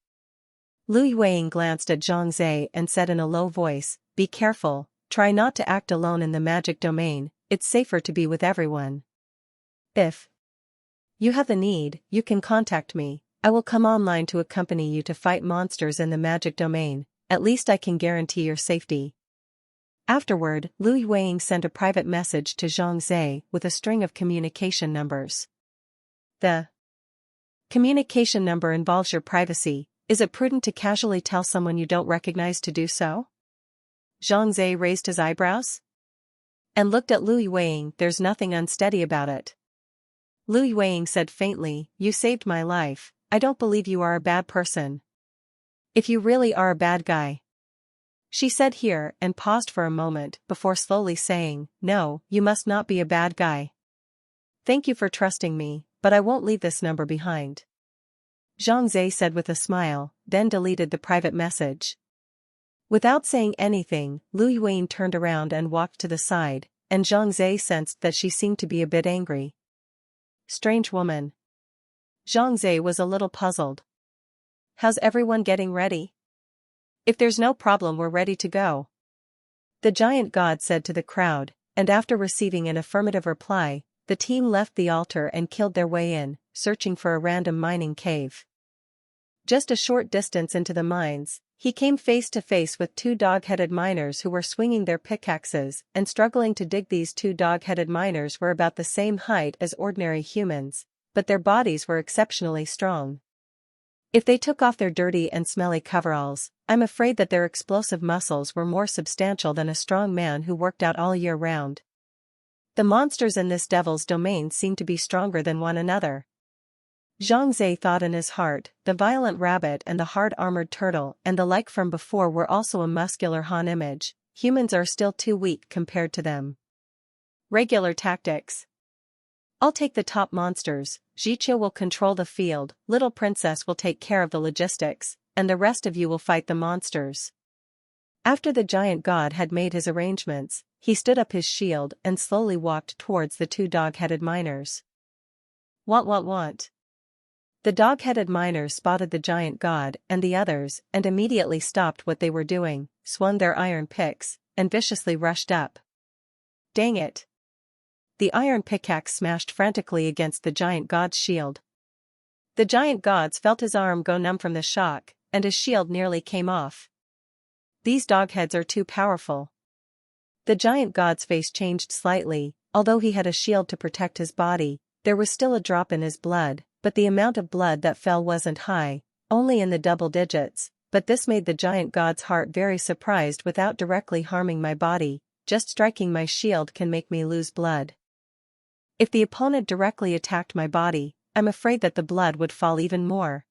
Lu Yueying glanced at Zhang Zhe and said in a low voice, "Be careful, try not to act alone in the magic domain, it's safer to be with everyone. If you have the need, you can contact me. I will come online to accompany you to fight monsters in the magic domain, at least I can guarantee your safety." Afterward, Lu Yueying sent a private message to Zhang Zhe with a string of communication numbers. The communication number involves your privacy. Is it prudent to casually tell someone you don't recognize to do so? Zhang Zhe raised his eyebrows and looked at Lu Yueying. "There's nothing unsteady about it." Lu Yueying said faintly, "You saved my life. I don't believe you are a bad person. If you really are a bad guy," she said here and paused for a moment before slowly saying, "No, you must not be a bad guy. Thank you for trusting me, but I won't leave this number behind." Zhang Zhe said with a smile, then deleted the private message. Without saying anything, Lu Yueying turned around and walked to the side, and Zhang Zhe sensed that she seemed to be a bit angry. Strange woman. Zhang Zhe was a little puzzled. "How's everyone getting ready? If there's no problem, we're ready to go," the giant god said to the crowd, and after receiving an affirmative reply, the team left the altar and killed their way in, searching for a random mining cave. Just a short distance into the mines, he came face to face with 2 dog-headed miners who were swinging their pickaxes and struggling to dig. These 2 dog-headed miners were about the same height as ordinary humans, but their bodies were exceptionally strong. If they took off their dirty and smelly coveralls, I'm afraid that their explosive muscles were more substantial than a strong man who worked out all year round. The monsters in this devil's domain seem to be stronger than one another. Zhang Zhe thought in his heart, the violent rabbit and the hard-armored turtle and the like from before were also a muscular Han image. Humans are still too weak compared to them. Regular tactics. I'll take the top monsters, Zhiqiu will control the field, Little Princess will take care of the logistics, and the rest of you will fight the monsters. After the giant god had made his arrangements, he stood up his shield and slowly walked towards the 2 dog-headed miners. Want. The dog-headed miners spotted the giant god and the others and immediately stopped what they were doing, swung their iron picks, and viciously rushed up. Dang it! The iron pickaxe smashed frantically against the giant god's shield. The giant god felt his arm go numb from the shock, and his shield nearly came off. These dogheads are too powerful. The giant god's face changed slightly. Although he had a shield to protect his body, there was still a drop in his blood, but the amount of blood that fell wasn't high, only in the double digits, but this made the giant god's heart very surprised. Without directly harming my body, just striking my shield can make me lose blood. If the opponent directly attacked my body, I'm afraid that the blood would fall even more.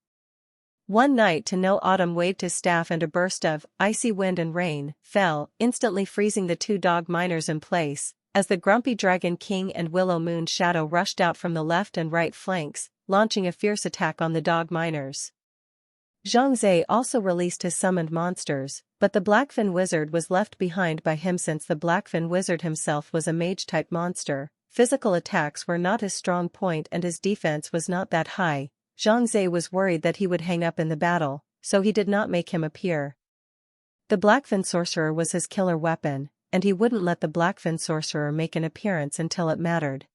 One night to know Autumn waved his staff and a burst of icy wind and rain fell, instantly freezing the two dog miners in place, as the grumpy Dragon King and Willow Moon Shadow rushed out from the left and right flanks, launching a fierce attack on the dog miners. Zhang also released his summoned monsters, but the Blackfin Wizard was left behind by him. Since the Blackfin Wizard himself was a mage-type monster, physical attacks were not his strong point and his defense was not that high. Zhang was worried that he would hang up in the battle, so he did not make him appear. The Blackfin Sorcerer was his killer weapon, and he wouldn't let the Blackfin Sorcerer make an appearance until it mattered.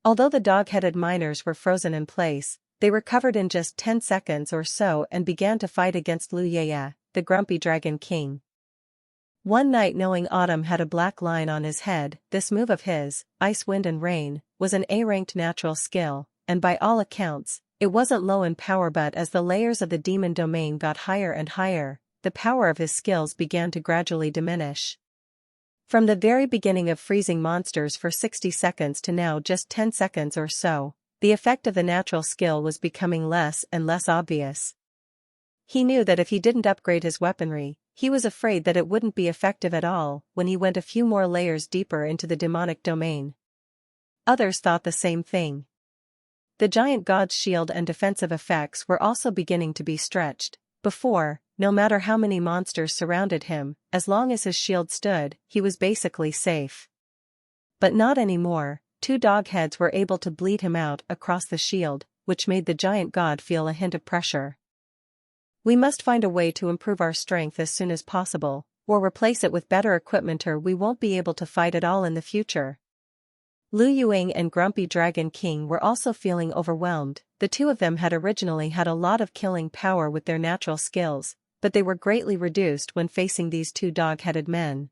Although the dog-headed miners were frozen in place, they recovered in just 10 seconds or so and began to fight against Lu Yaya, the grumpy Dragon King. One night, knowing Autumn had a black line on his head, this move of his, Ice, Wind and Rain, was an A-ranked natural skill, and by all accounts, it wasn't low in power. But as the layers of the demon domain got higher and higher, the power of his skills began to gradually diminish. From the very beginning of freezing monsters for 60 seconds to now just 10 seconds or so, the effect of the natural skill was becoming less and less obvious. He knew that if he didn't upgrade his weaponry, he was afraid that it wouldn't be effective at all when he went a few more layers deeper into the demonic domain. Others thought the same thing. The giant god's shield and defensive effects were also beginning to be stretched. Before, no matter how many monsters surrounded him, as long as his shield stood, he was basically safe. But not anymore. Two dog heads were able to bleed him out across the shield, which made the giant god feel a hint of pressure. We must find a way to improve our strength as soon as possible, or replace it with better equipment, or we won't be able to fight at all in the future. Lu Yuang and Grumpy Dragon King were also feeling overwhelmed. The two of them had originally had a lot of killing power with their natural skills, but they were greatly reduced when facing these two dog-headed men.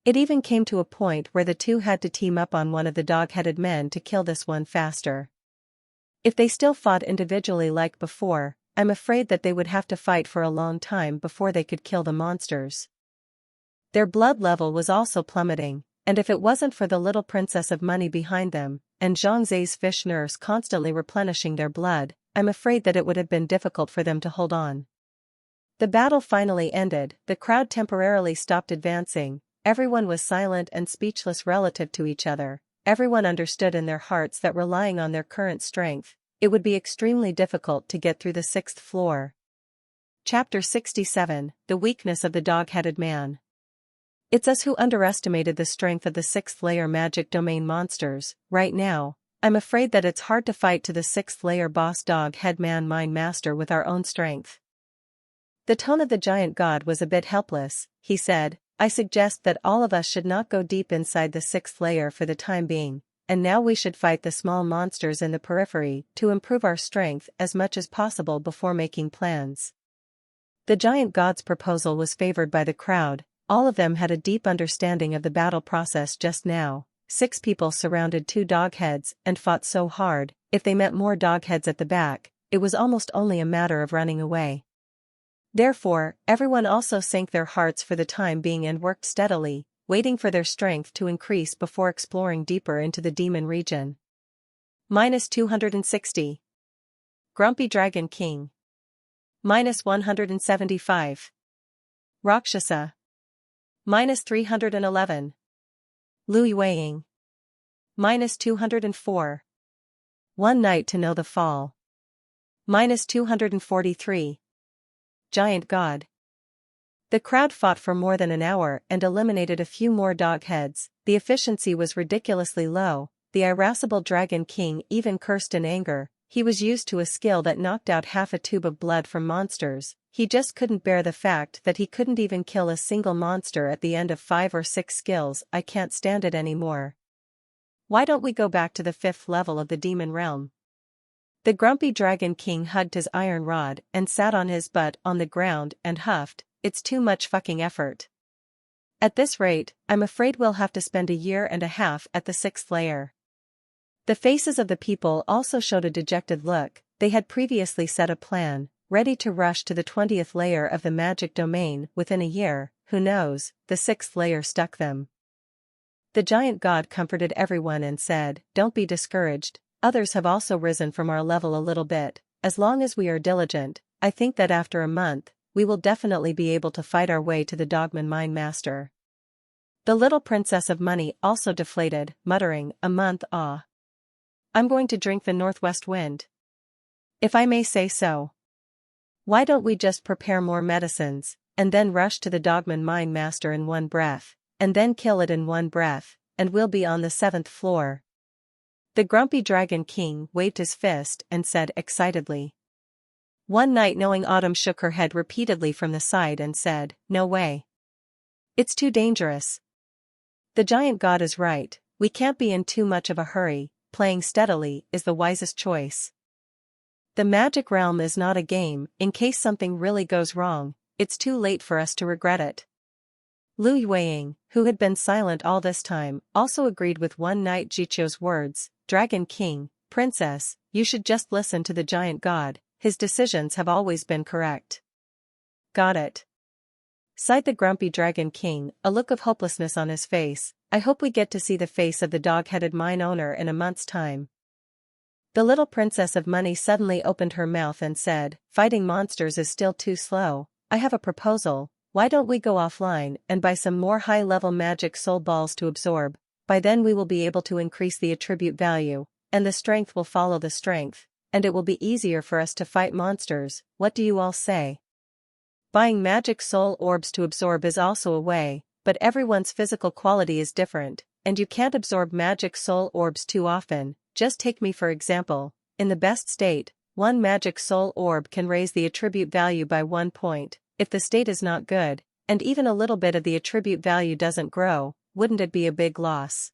It even came to a point where the two had to team up on one of the dog-headed men to kill this one faster. If they still fought individually like before, I'm afraid that they would have to fight for a long time before they could kill the monsters. Their blood level was also plummeting, and if it wasn't for the little princess of money behind them, and Zhang Zai's fish nurse constantly replenishing their blood, I'm afraid that it would have been difficult for them to hold on. The battle finally ended, the crowd temporarily stopped advancing. Everyone was silent and speechless relative to each other. Everyone understood in their hearts that relying on their current strength, it would be extremely difficult to get through the 6th floor. Chapter 67, The Weakness of the Dog-Headed Man. It's us who underestimated the strength of the 6th layer magic domain monsters. Right now, I'm afraid that it's hard to fight to the 6th layer boss dog-head man mine master with our own strength. The tone of the giant god was a bit helpless. He said, I suggest that all of us should not go deep inside the 6th layer for the time being, and now we should fight the small monsters in the periphery to improve our strength as much as possible before making plans. The giant god's proposal was favored by the crowd. All of them had a deep understanding of the battle process just now. 6 people surrounded 2 dog heads and fought so hard. If they met more dog heads at the back, it was almost only a matter of running away. Therefore, everyone also sank their hearts for the time being and worked steadily, waiting for their strength to increase before exploring deeper into the demon region. -260. Grumpy Dragon King. -175. Rakshasa. -311. Lu Yuang. -204. One Night to Know the Fall. -243. Giant God. The crowd fought for more than an hour and eliminated a few more dog heads. The efficiency was ridiculously low. The irascible Dragon King even cursed in anger. He was used to a skill that knocked out half a tube of blood from monsters. He just couldn't bear the fact that he couldn't even kill a single monster at the end of 5 or 6 skills. I can't stand it anymore. Why don't we go back to the 5th level of the demon realm? The grumpy Dragon King hugged his iron rod and sat on his butt on the ground and huffed, it's too much fucking effort. At this rate, I'm afraid we'll have to spend a year and a half at the 6th layer. The faces of the people also showed a dejected look. They had previously set a plan, ready to rush to the 20th layer of the magic domain within a year. Who knows, the 6th layer stuck them. The giant god comforted everyone and said, "Don't be discouraged, others have also risen from our level a little bit. As long as we are diligent, I think that after a month, we will definitely be able to fight our way to the Dogman Mine Master." The little princess of money also deflated, muttering, "A month, ah. I'm going to drink the northwest wind. If I may say so. Why don't we just prepare more medicines, and then rush to the Dogman Mine Master in one breath, and then kill it in one breath, and we'll be on the 7th floor." The grumpy Dragon King waved his fist and said excitedly. One night Knowing Autumn shook her head repeatedly from the side and said, "No way. It's too dangerous. The giant god is right, we can't be in too much of a hurry, playing steadily is the wisest choice. The magic realm is not a game, in case something really goes wrong, it's too late for us to regret it." Lu Yueying, who had been silent all this time, also agreed with One Night Jicho's words. "Dragon King, Princess, you should just listen to the giant god, his decisions have always been correct." "Got it," sighed the grumpy Dragon King, a look of hopelessness on his face. "I hope we get to see the face of the dog-headed mine owner in a month's time." The little princess of money suddenly opened her mouth and said, "Fighting monsters is still too slow. I have a proposal. Why don't we go offline and buy some more high-level magic soul balls to absorb? By then we will be able to increase the attribute value, and the strength will follow the strength, and it will be easier for us to fight monsters. What do you all say?" Buying magic soul orbs to absorb is also a way, but everyone's physical quality is different, and you can't absorb magic soul orbs too often. Just take me for example. In the best state, one magic soul orb can raise the attribute value by 1 point. If the state is not good, and even a little bit of the attribute value doesn't grow, wouldn't it be a big loss?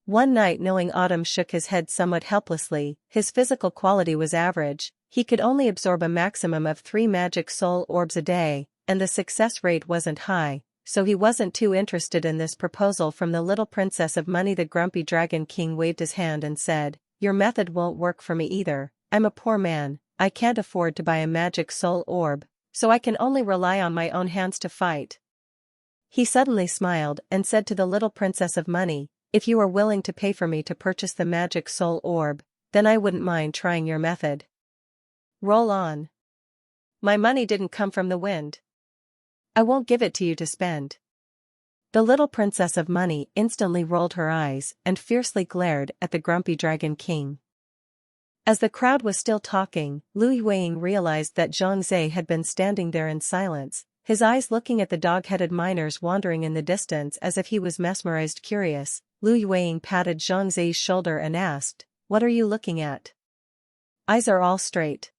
One night Knowing Autumn shook his head somewhat helplessly. His physical quality was average, he could only absorb a maximum of 3 magic soul orbs a day, and the success rate wasn't high, so he wasn't too interested in this proposal from the little princess of money. The grumpy Dragon King waved his hand and said, "Your method won't work for me either. I'm a poor man, I can't afford to buy a magic soul orb, so I can only rely on my own hands to fight." He suddenly smiled and said to the little princess of money, "If you are willing to pay for me to purchase the magic soul orb, then I wouldn't mind trying your method." "Roll on. My money didn't come from the wind. I won't give it to you to spend." The little princess of money instantly rolled her eyes and fiercely glared at the grumpy Dragon King. As the crowd was still talking, Lu Yueying realized that Zhang Zhe had been standing there in silence, his eyes looking at the dog-headed miners wandering in the distance as if he was mesmerized. Curious, Lu Yueying patted Zhang Zhe's shoulder and asked, "What are you looking at? Eyes are all straight."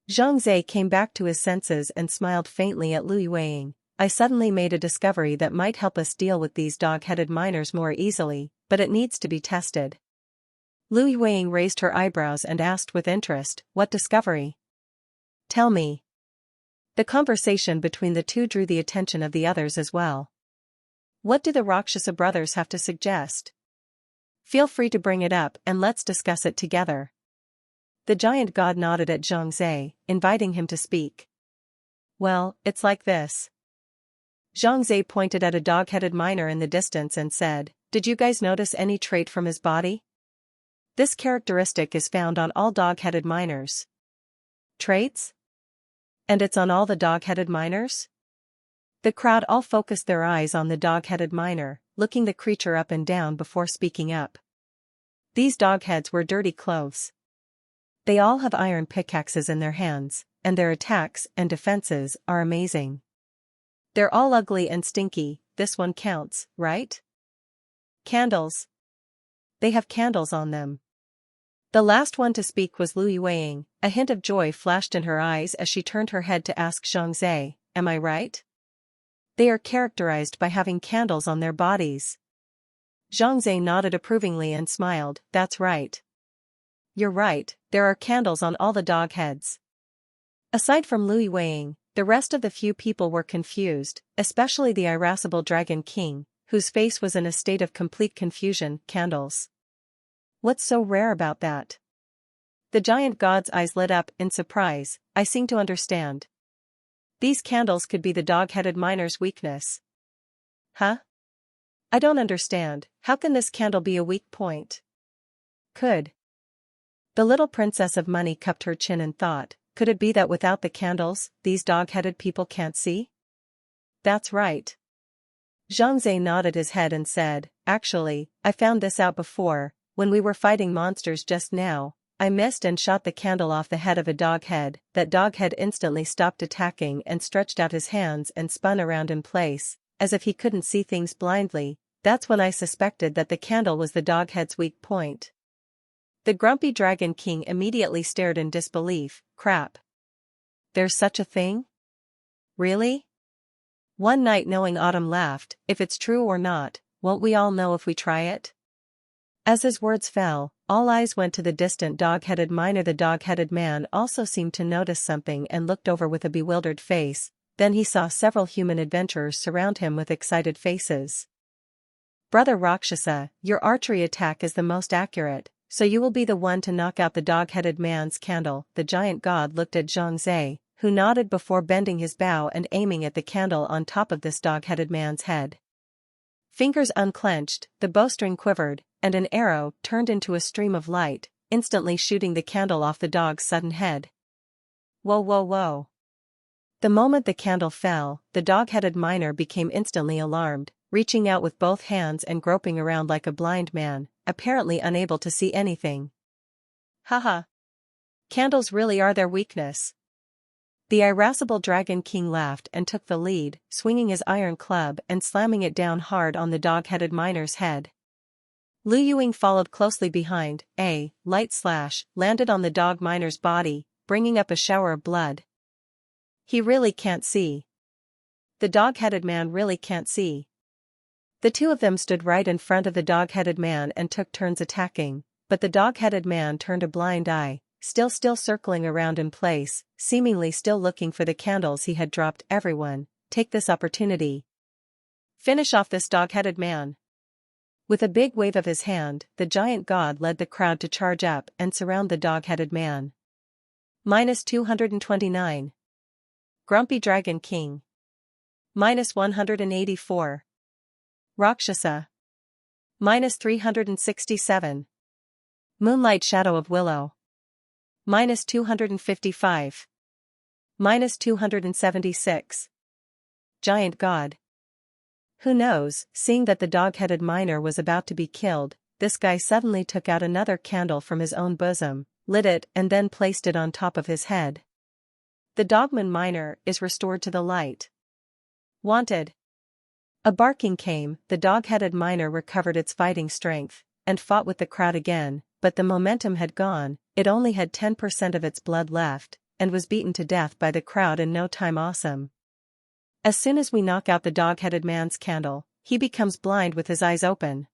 Zhang Zhe came back to his senses and smiled faintly at Lu Yueying. "I suddenly made a discovery that might help us deal with these dog-headed miners more easily, but it needs to be tested." Lu Yueying raised her eyebrows and asked with interest, "What discovery? Tell me." The conversation between the two drew the attention of the others as well. "What do the Rakshasa brothers have to suggest? Feel free to bring it up and let's discuss it together." The giant god nodded at Zhang Zhe, inviting him to speak. "Well, it's like this." Zhang Zhe pointed at a dog-headed miner in the distance and said, "Did you guys notice any trait from his body? This characteristic is found on all dog-headed miners." "Traits? And it's on all the dog-headed miners?" The crowd all focused their eyes on the dog-headed miner, looking the creature up and down before speaking up. These dog-heads wear dirty clothes. They all have iron pickaxes in their hands, and their attacks and defenses are amazing. They're all ugly and stinky. This one counts, right? Candles. They have candles on them. The last one to speak was Lu Yueying. A hint of joy flashed in her eyes as she turned her head to ask Zhang Zhe, "Am I right? They are characterized by having candles on their bodies." Zhang Zhe nodded approvingly and smiled, "That's right. You're right, there are candles on all the dog heads." Aside from Lu Yueying, the rest of the few people were confused, especially the irascible Dragon King, whose face was in a state of complete confusion. "Candles? What's so rare about that?" The giant god's eyes lit up in surprise. I seem to understand. These candles could be the dog-headed miner's weakness. Huh? I don't understand. How can this candle be a weak point? Could. The little princess of money cupped her chin and thought, could it be that without the candles, these dog-headed people can't see? That's right. Zhang Zhe nodded his head and said, actually, I found this out before, when we were fighting monsters just now. I missed and shot the candle off the head of a dog head. That dog head instantly stopped attacking and stretched out his hands and spun around in place, as if he couldn't see things blindly. That's when I suspected that the candle was the dog head's weak point. The grumpy Dragon King immediately stared in disbelief. Crap. There's such a thing? Really? One Night Knowing Autumn laughed, if it's true or not, won't we all know if we try it? As his words fell, all eyes went to the distant dog-headed miner. The dog-headed man also seemed to notice something and looked over with a bewildered face. Then he saw several human adventurers surround him with excited faces. Brother Rakshasa, your archery attack is the most accurate, so you will be the one to knock out the dog-headed man's candle. The giant god looked at Zhang Zhe, who nodded before bending his bow and aiming at the candle on top of this dog-headed man's head. Fingers unclenched, the bowstring quivered, and an arrow turned into a stream of light, instantly shooting the candle off the dog's sudden head. Whoa whoa whoa. The moment the candle fell, the dog-headed miner became instantly alarmed, reaching out with both hands and groping around like a blind man, apparently unable to see anything. Haha. Candles really are their weakness. The irascible Dragon King laughed and took the lead, swinging his iron club and slamming it down hard on the dog-headed miner's head. Lu Yuying followed closely behind. A light slash landed on the dog miner's body, bringing up a shower of blood. He really can't see. The dog-headed man really can't see. The two of them stood right in front of the dog-headed man and took turns attacking, but the dog-headed man turned a blind eye, still circling around in place, seemingly still looking for the candles he had dropped. Everyone, take this opportunity. Finish off this dog-headed man. With a big wave of his hand, the giant god led the crowd to charge up and surround the dog-headed man. -229. Grumpy Dragon King. -184. Rakshasa. -367. Moonlight Shadow of Willow. -255. -276. Giant God. Who knows, seeing that the dog-headed miner was about to be killed, this guy suddenly took out another candle from his own bosom, lit it and then placed it on top of his head. The dogman miner is restored to the light. Wanted. A barking came, the dog-headed miner recovered its fighting strength, and fought with the crowd again, but the momentum had gone, it only had 10% of its blood left, and was beaten to death by the crowd in no time. Awesome. As soon as we knock out the dog-headed man's candle, he becomes blind with his eyes open.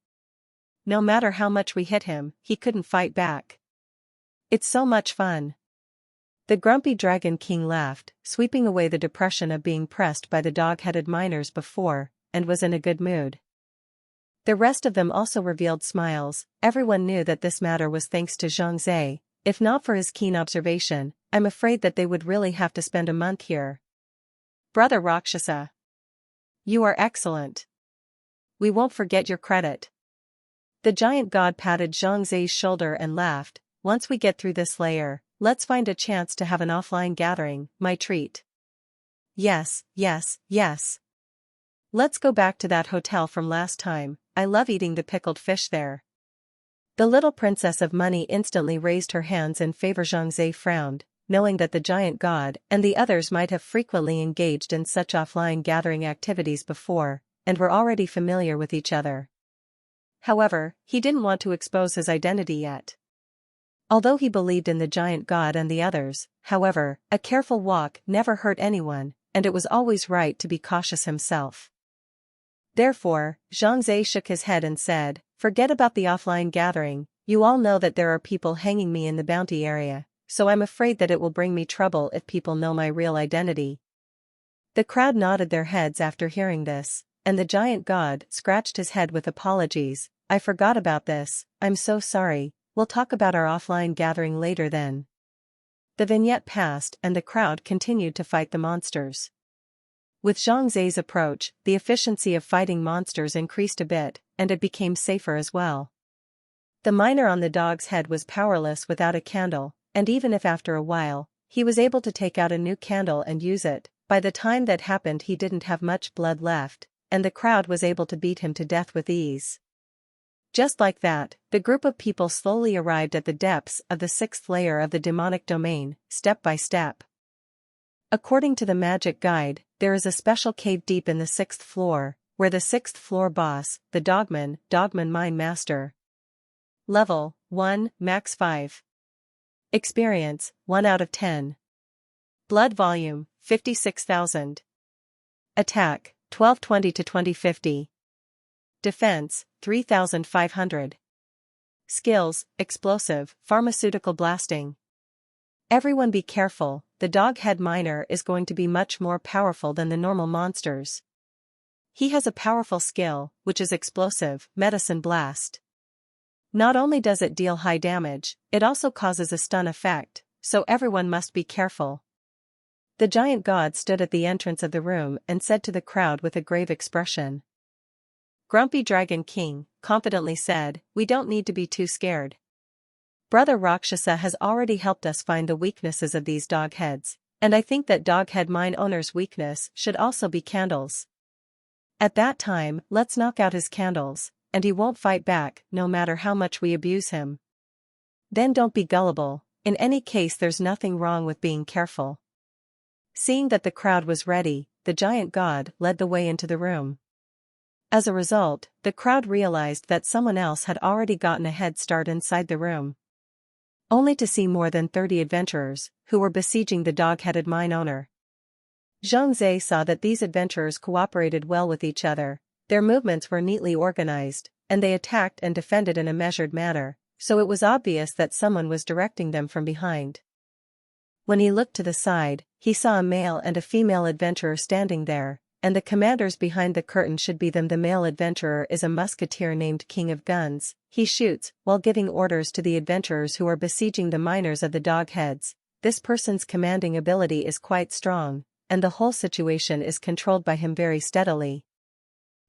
No matter how much we hit him, he couldn't fight back. It's so much fun. The grumpy Dragon King laughed, sweeping away the depression of being pressed by the dog-headed miners before, and was in a good mood. The rest of them also revealed smiles. Everyone knew that this matter was thanks to Zhang Zhe. If not for his keen observation, I'm afraid that they would really have to spend a month here. Brother Rakshasa. You are excellent. We won't forget your credit. The giant god patted Zhang Zhe's shoulder and laughed. Once we get through this layer, let's find a chance to have an offline gathering, my treat. Yes. Let's go back to that hotel from last time. I love eating the pickled fish there. The little princess of money instantly raised her hands in favor. Zhang Zhe frowned, knowing that the giant god and the others might have frequently engaged in such offline gathering activities before, and were already familiar with each other. However, he didn't want to expose his identity yet. Although he believed in the giant god and the others, however, a careful walk never hurt anyone, and it was always right to be cautious himself. Therefore, Zhang Zhe shook his head and said, forget about the offline gathering, you all know that there are people hanging me in the bounty area, so I'm afraid that it will bring me trouble if people know my real identity. The crowd nodded their heads after hearing this, and the giant god scratched his head with apologies. I forgot about this, I'm so sorry. We'll talk about our offline gathering later then. The vignette passed and the crowd continued to fight the monsters. With Zhang Zai's approach, the efficiency of fighting monsters increased a bit, and it became safer as well. The miner on the dog's head was powerless without a candle, and even if after a while, he was able to take out a new candle and use it, by the time that happened he didn't have much blood left, and the crowd was able to beat him to death with ease. Just like that, the group of people slowly arrived at the depths of the 6th layer of the demonic domain, step by step. According to the magic guide, there is a special cave deep in the 6th floor, where the 6th floor boss, the Dogman Mine Master. Level 1, Max 5. Experience, 1 out of 10. Blood volume, 56,000. Attack, 1220 to 2050. Defense, 3,500. Skills, explosive, pharmaceutical blasting. Everyone be careful, the dog-head miner is going to be much more powerful than the normal monsters. He has a powerful skill, which is explosive, medicine blast. Not only does it deal high damage, it also causes a stun effect, so everyone must be careful. The giant god stood at the entrance of the room and said to the crowd with a grave expression. Grumpy Dragon King confidently said, "We don't need to be too scared. Brother Rakshasa has already helped us find the weaknesses of these dog heads, and I think that dog-head mine owner's weakness should also be candles. At that time, let's knock out his candles, and he won't fight back no matter how much we abuse him. Then don't be gullible, in any case there's nothing wrong with being careful." Seeing that the crowd was ready, the giant god led the way into the room. As a result, the crowd realized that someone else had already gotten a head start inside the room. Only to see more than 30 adventurers, who were besieging the dog-headed mine owner. Zhang Zai saw that these adventurers cooperated well with each other, their movements were neatly organized, and they attacked and defended in a measured manner, so it was obvious that someone was directing them from behind. When he looked to the side, he saw a male and a female adventurer standing there, and the commanders behind the curtain should be them. The male adventurer is a musketeer named King of Guns. He shoots while giving orders to the adventurers who are besieging the miners of the dog-heads. This person's commanding ability is quite strong, and the whole situation is controlled by him very steadily.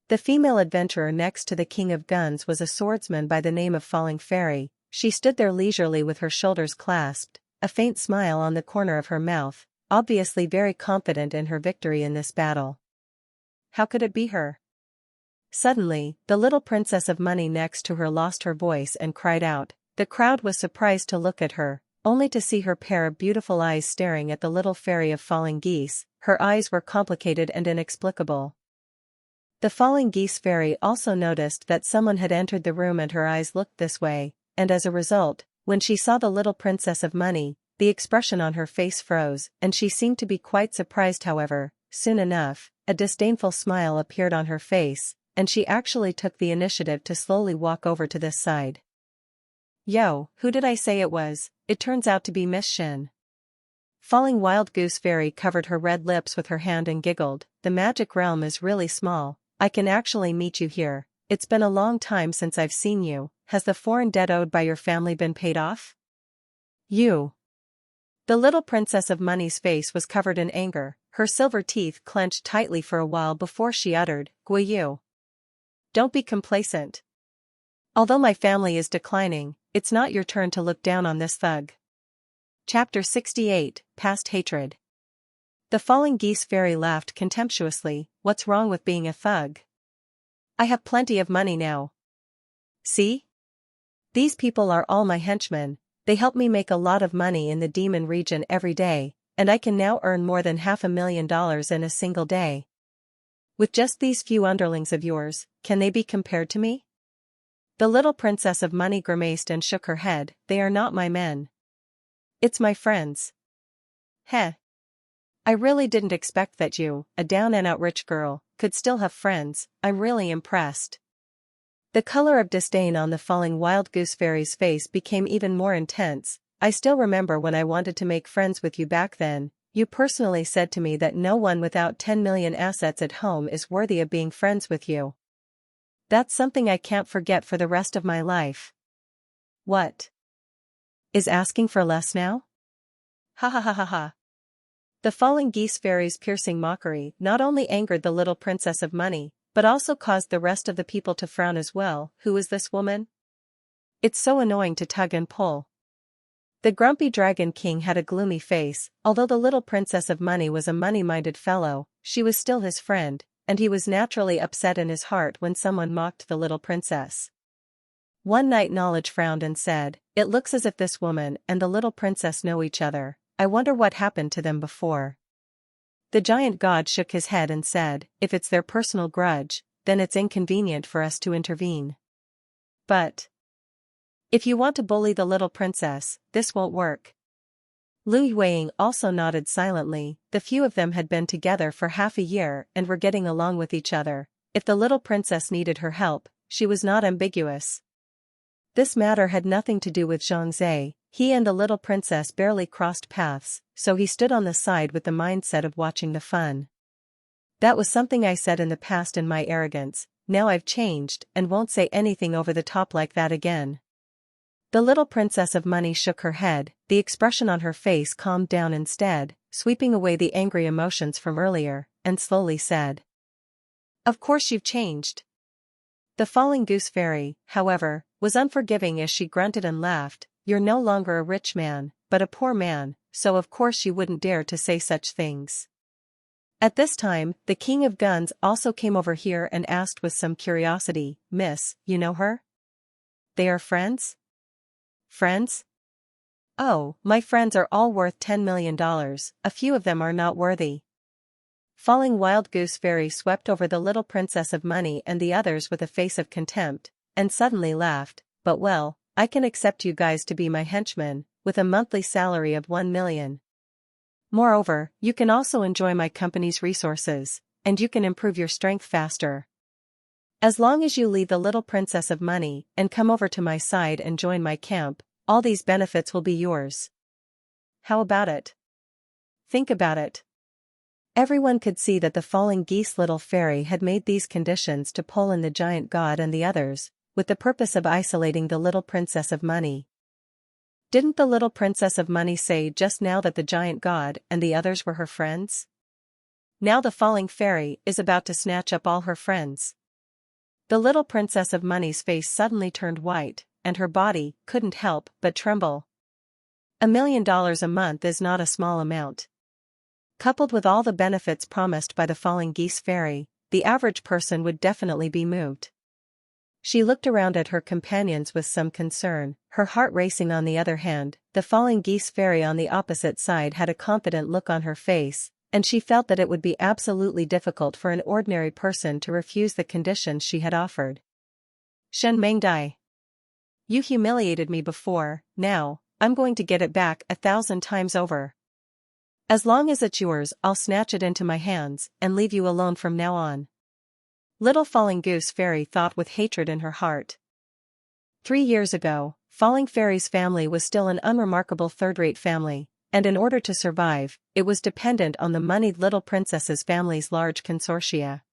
The female adventurer next to the King of Guns was a swordsman by the name of Falling Fairy. She stood there leisurely with her shoulders clasped, a faint smile on the corner of her mouth, obviously very confident in her victory in this battle. How could it be her? Suddenly, the little princess of money next to her lost her voice and cried out. The crowd was surprised to look at her, only to see her pair of beautiful eyes staring at the little fairy of falling geese. Her eyes were complicated and inexplicable. The falling geese fairy also noticed that someone had entered the room and her eyes looked this way, and as a result, when she saw the little princess of money, the expression on her face froze, and she seemed to be quite surprised. However, soon enough, a disdainful smile appeared on her face, and she actually took the initiative to slowly walk over to this side. Yo, who did I say it was? It turns out to be Miss Shin. Falling Wild Goose Fairy covered her red lips with her hand and giggled. The magic realm is really small, I can actually meet you here. It's been a long time since I've seen you. Has the foreign debt owed by your family been paid off? You. The little princess of money's face was covered in anger, her silver teeth clenched tightly for a while before she uttered, Guiyu. Don't be complacent. Although my family is declining, it's not your turn to look down on this thug. Chapter 68, Past Hatred. The falling geese fairy laughed contemptuously. What's wrong with being a thug? I have plenty of money now. See? These people are all my henchmen, they help me make a lot of money in the demon region every day, and I can now earn more than $500,000 in a single day. With just these few underlings of yours, can they be compared to me? The little princess of money grimaced and shook her head. They are not my men. It's my friends. Heh. I really didn't expect that you, a down-and-out rich girl, could still have friends. I'm really impressed. The color of disdain on the falling wild goose fairy's face became even more intense. I still remember when I wanted to make friends with you back then. You personally said to me that no one without 10 million assets at home is worthy of being friends with you. That's something I can't forget for the rest of my life. What? Is asking for less now? Ha ha ha ha ha. The falling geese fairy's piercing mockery not only angered the little princess of money, but also caused the rest of the people to frown as well. Who is this woman? It's so annoying to tug and pull. The grumpy Dragon King had a gloomy face. Although the little princess of money was a money-minded fellow, she was still his friend, and he was naturally upset in his heart when someone mocked the little princess. One night Knowledge frowned and said, "It looks as if this woman and the little princess know each other. I wonder what happened to them before." The giant god shook his head and said, "If it's their personal grudge, then it's inconvenient for us to intervene. But if you want to bully the little princess, this won't work." Lu Yueying also nodded silently. The few of them had been together for half a year and were getting along with each other. If the little princess needed her help, she was not ambiguous. This matter had nothing to do with Zhang Zhe. He and the little princess barely crossed paths, so he stood on the side with the mindset of watching the fun. "That was something I said in the past in my arrogance. Now I've changed and won't say anything over the top like that again." The little princess of money shook her head. The expression on her face calmed down instead, sweeping away the angry emotions from earlier, and slowly said, "Of course you've changed." The falling goose fairy, however, was unforgiving as she grunted and laughed. "You're no longer a rich man, but a poor man, so of course you wouldn't dare to say such things." At this time, the King of Guns also came over here and asked with some curiosity, "Miss, you know her? They are friends?" "Friends? Oh, my friends are all worth $10 million, a few of them are not worthy." Falling Wild Goose Fairy swept over the little princess of money and the others with a face of contempt, and suddenly laughed. "But well, I can accept you guys to be my henchmen, with a monthly salary of 1 million. Moreover, you can also enjoy my company's resources, and you can improve your strength faster. As long as you leave the little princess of money and come over to my side and join my camp, all these benefits will be yours. How about it? Think about it." Everyone could see that the falling geese little fairy had made these conditions to pull in the giant god and the others, with the purpose of isolating the little princess of money. Didn't the little princess of money say just now that the giant god and the others were her friends? Now the falling fairy is about to snatch up all her friends. The little princess of money's face suddenly turned white, and her body couldn't help but tremble. $1 million a month is not a small amount. Coupled with all the benefits promised by the falling geese fairy, the average person would definitely be moved. She looked around at her companions with some concern, her heart racing. On the other hand, the falling geese fairy on the opposite side had a confident look on her face, and she felt that it would be absolutely difficult for an ordinary person to refuse the conditions she had offered. "Shen Mengdai, you humiliated me before, now, I'm going to get it back 1,000 times over. As long as it's yours, I'll snatch it into my hands and leave you alone from now on." Little Falling Goose Fairy thought with hatred in her heart. 3 years ago, Falling Fairy's family was still an unremarkable third-rate family, and in order to survive, it was dependent on the moneyed little princess's family's large consortia.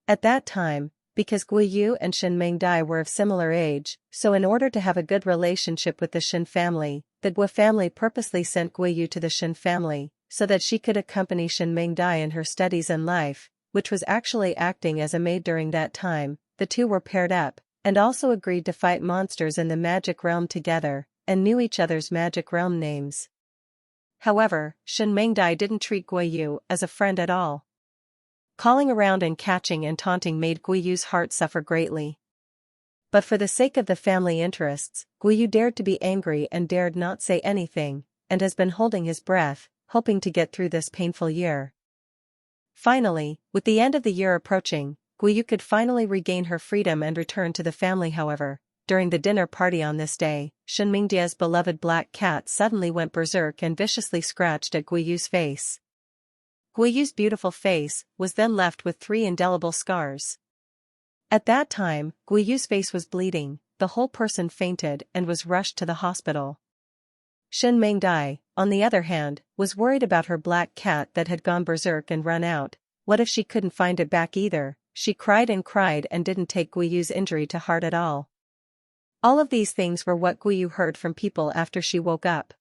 At that time, because Guiyu and Shen Mengdai were of similar age, so in order to have a good relationship with the Shen family, the Gui family purposely sent Guiyu to the Shen family, so that she could accompany Shen Mengdai in her studies and life, which was actually acting as a maid during that time. The two were paired up, and also agreed to fight monsters in the magic realm together, and knew each other's magic realm names. However, Shen Mengdai didn't treat Guiyu as a friend at all. Calling around and catching and taunting made Guiyu's heart suffer greatly. But for the sake of the family interests, Guiyu dared to be angry and dared not say anything, and has been holding his breath, hoping to get through this painful year. Finally, with the end of the year approaching, Guiyu could finally regain her freedom and return to the family. However, during the dinner party on this day, Shen Mingdia's beloved black cat suddenly went berserk and viciously scratched at Guiyu's face. Guiyu's beautiful face was then left with 3 indelible scars. At that time, Guiyu's face was bleeding, the whole person fainted and was rushed to the hospital. Shen Mengdai, on the other hand, was worried about her black cat that had gone berserk and run out. What if she couldn't find it back either? She cried and didn't take Guiyu's injury to heart at all. All of these things were what Guiyu heard from people after she woke up.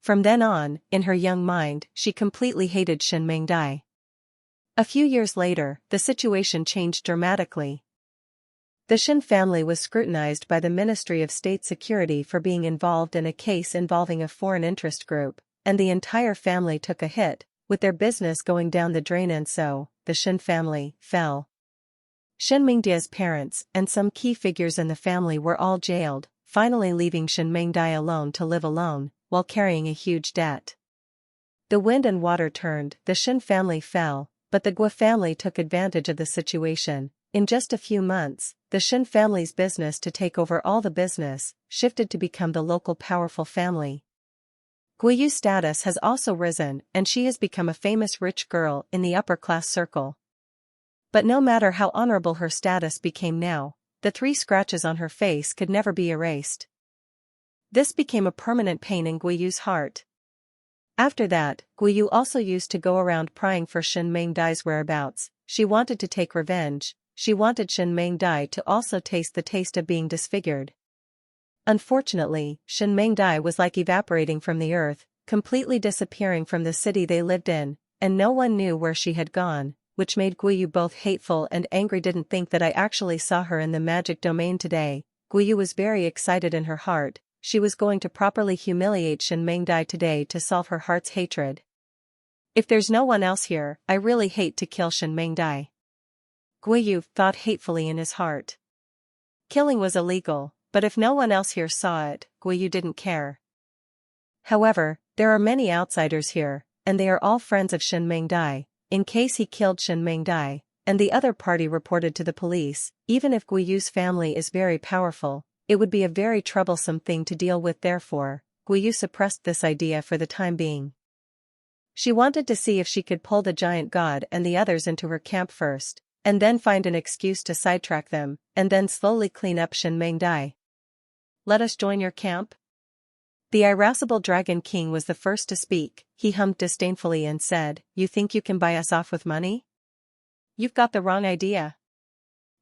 From then on, in her young mind, she completely hated Shin Mengdai. A few years later, the situation changed dramatically. The Shin family was scrutinized by the Ministry of State Security for being involved in a case involving a foreign interest group, and the entire family took a hit, with their business going down the drain, and so, the Shin family fell. Shin Mengdai's parents and some key figures in the family were all jailed, finally leaving Shin Mengdai alone to live alone, while carrying a huge debt. The wind and water turned, the Shin family fell, but the Gui family took advantage of the situation. In just a few months, the Shin family's business to take over all the business shifted to become the local powerful family. Guiyu's status has also risen, and she has become a famous rich girl in the upper-class circle. But no matter how honorable her status became now, the 3 scratches on her face could never be erased. This became a permanent pain in Guiyu's heart. After that, Guiyu also used to go around prying for Shin Mengdai's whereabouts. She wanted to take revenge. She wanted Shin Mengdai to also taste the taste of being disfigured. Unfortunately, Shin Mengdai was like evaporating from the earth, completely disappearing from the city they lived in, and no one knew where she had gone, which made Guiyu both hateful and angry. Didn't think that I actually saw her in the magic domain today. Guiyu was very excited in her heart. She was going to properly humiliate Shin Mengdai today to solve her heart's hatred. If there's no one else here, I really hate to kill Shin Mengdai. Guiyu thought hatefully in his heart. Killing was illegal, but if no one else here saw it, Guiyu didn't care. However, there are many outsiders here, and they are all friends of Shin Mengdai. In case he killed Shin Mengdai, and the other party reported to the police, even if Guiyu's family is very powerful, it would be a very troublesome thing to deal with. Therefore, Guiyu suppressed this idea for the time being. She wanted to see if she could pull the giant god and the others into her camp first, and then find an excuse to sidetrack them, and then slowly clean up Shin Mengdai. Let us join your camp? The irascible Dragon King was the first to speak. He hummed disdainfully and said, "You think you can buy us off with money? You've got the wrong idea."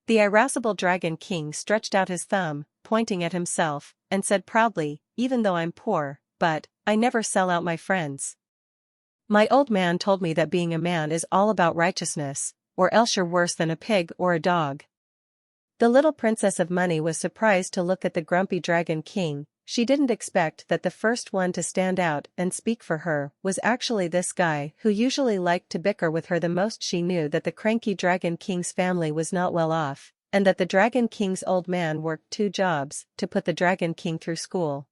The irascible Dragon King stretched out his thumb, pointing at himself, and said proudly, "Even though I'm poor, but I never sell out my friends. My old man told me that being a man is all about righteousness, or else you're worse than a pig or a dog." The little Princess of Money was surprised to look at the grumpy Dragon King. She didn't expect that the first one to stand out and speak for her was actually this guy who usually liked to bicker with her the most. She knew that the cranky Dragon King's family was not well off, and that the Dragon King's old man worked 2 jobs to put the Dragon King through school.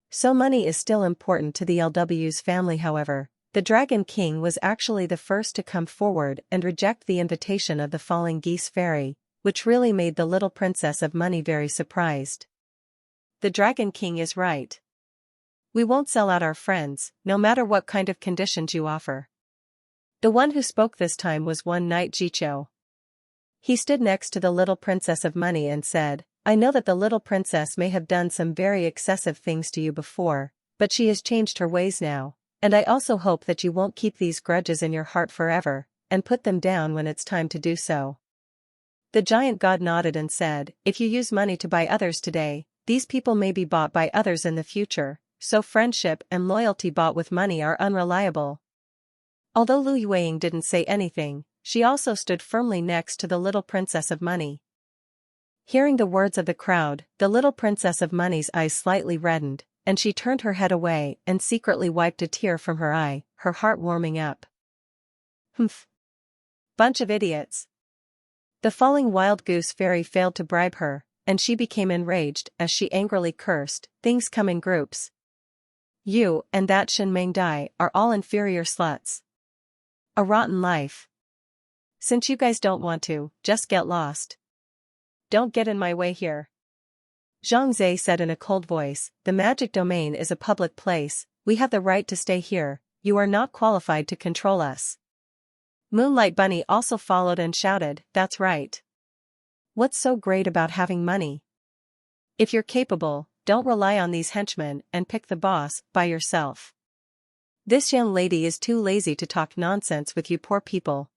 So money is still important to the LW's family. However, the Dragon King was actually the first to come forward and reject the invitation of the Falling Geese Fairy, which really made the little Princess of Money very surprised. The Dragon King is right. We won't sell out our friends, no matter what kind of conditions you offer. The one who spoke this time was one Knight Jicho. He stood next to the little Princess of Money and said, "I know that the little princess may have done some very excessive things to you before, but she has changed her ways now, and I also hope that you won't keep these grudges in your heart forever, and put them down when it's time to do so." The giant god nodded and said, "If you use money to buy others today, these people may be bought by others in the future, so friendship and loyalty bought with money are unreliable." Although Lu Yueying didn't say anything, she also stood firmly next to the little Princess of Money. Hearing the words of the crowd, the little Princess of Money's eyes slightly reddened, and she turned her head away and secretly wiped a tear from her eye, her heart warming up. "Humph. Bunch of idiots." The falling wild goose fairy failed to bribe her, and she became enraged as she angrily cursed, "Things come in groups. You and that Shin Mengdai are all inferior sluts. A rotten life. Since you guys don't want to, just get lost. Don't get in my way here." Zhang Zhe said in a cold voice, "The magic domain is a public place, we have the right to stay here, you are not qualified to control us." Moonlight Bunny also followed and shouted, "That's right. What's so great about having money? If you're capable, don't rely on these henchmen and pick the boss by yourself. This young lady is too lazy to talk nonsense with you poor people."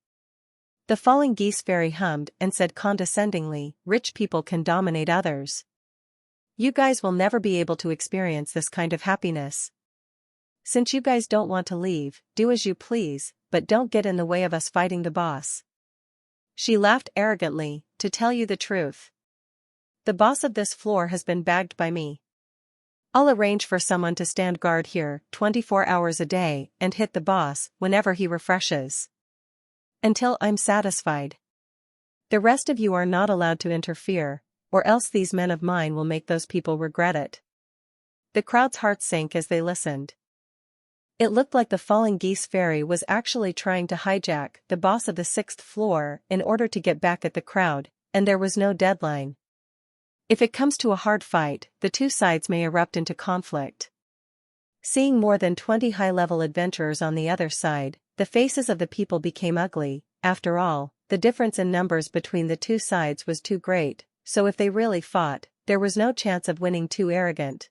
The Falling Geese Fairy hummed and said condescendingly, "Rich people can dominate others. You guys will never be able to experience this kind of happiness. Since you guys don't want to leave, do as you please, but don't get in the way of us fighting the boss." She laughed arrogantly, "To tell you the truth, the boss of this floor has been bagged by me. I'll arrange for someone to stand guard here 24 hours a day and hit the boss whenever he refreshes. Until I'm satisfied. The rest of you are not allowed to interfere, or else these men of mine will make those people regret it." The crowd's hearts sank as they listened. It looked like the Falling Geese Fairy was actually trying to hijack the boss of the 6th floor in order to get back at the crowd, and there was no deadline. If it comes to a hard fight, the two sides may erupt into conflict. Seeing more than 20 high-level adventurers on the other side, the faces of the people became ugly. After all, the difference in numbers between the two sides was too great, so if they really fought, there was no chance of winning too arrogant.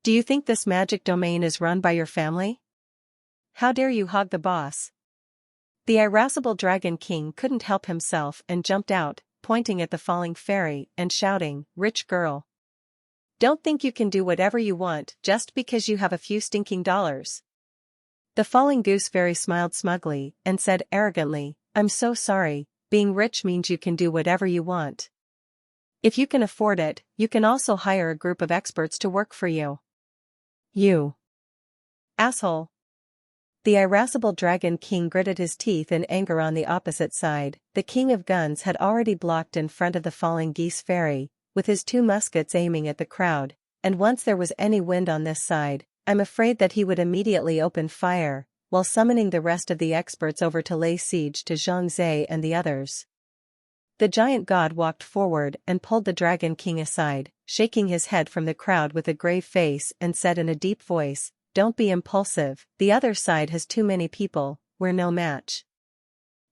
"Do you think this magic domain is run by your family? How dare you hog the boss?" The irascible Dragon King couldn't help himself and jumped out, pointing at the falling fairy and shouting, "Rich girl! Don't think you can do whatever you want just because you have a few stinking dollars." The Falling Goose Fairy smiled smugly and said arrogantly, "I'm so sorry, being rich means you can do whatever you want. If you can afford it, you can also hire a group of experts to work for you." "You asshole." The irascible Dragon King gritted his teeth in anger. On the opposite side, the King of Guns had already blocked in front of the Falling Geese Fairy, with his 2 muskets aiming at the crowd, and once there was any wind on this side, I'm afraid that he would immediately open fire, while summoning the rest of the experts over to lay siege to Zhongzhe and the others. The giant god walked forward and pulled the Dragon King aside, shaking his head from the crowd with a grave face and said in a deep voice, "Don't be impulsive, the other side has too many people, we're no match.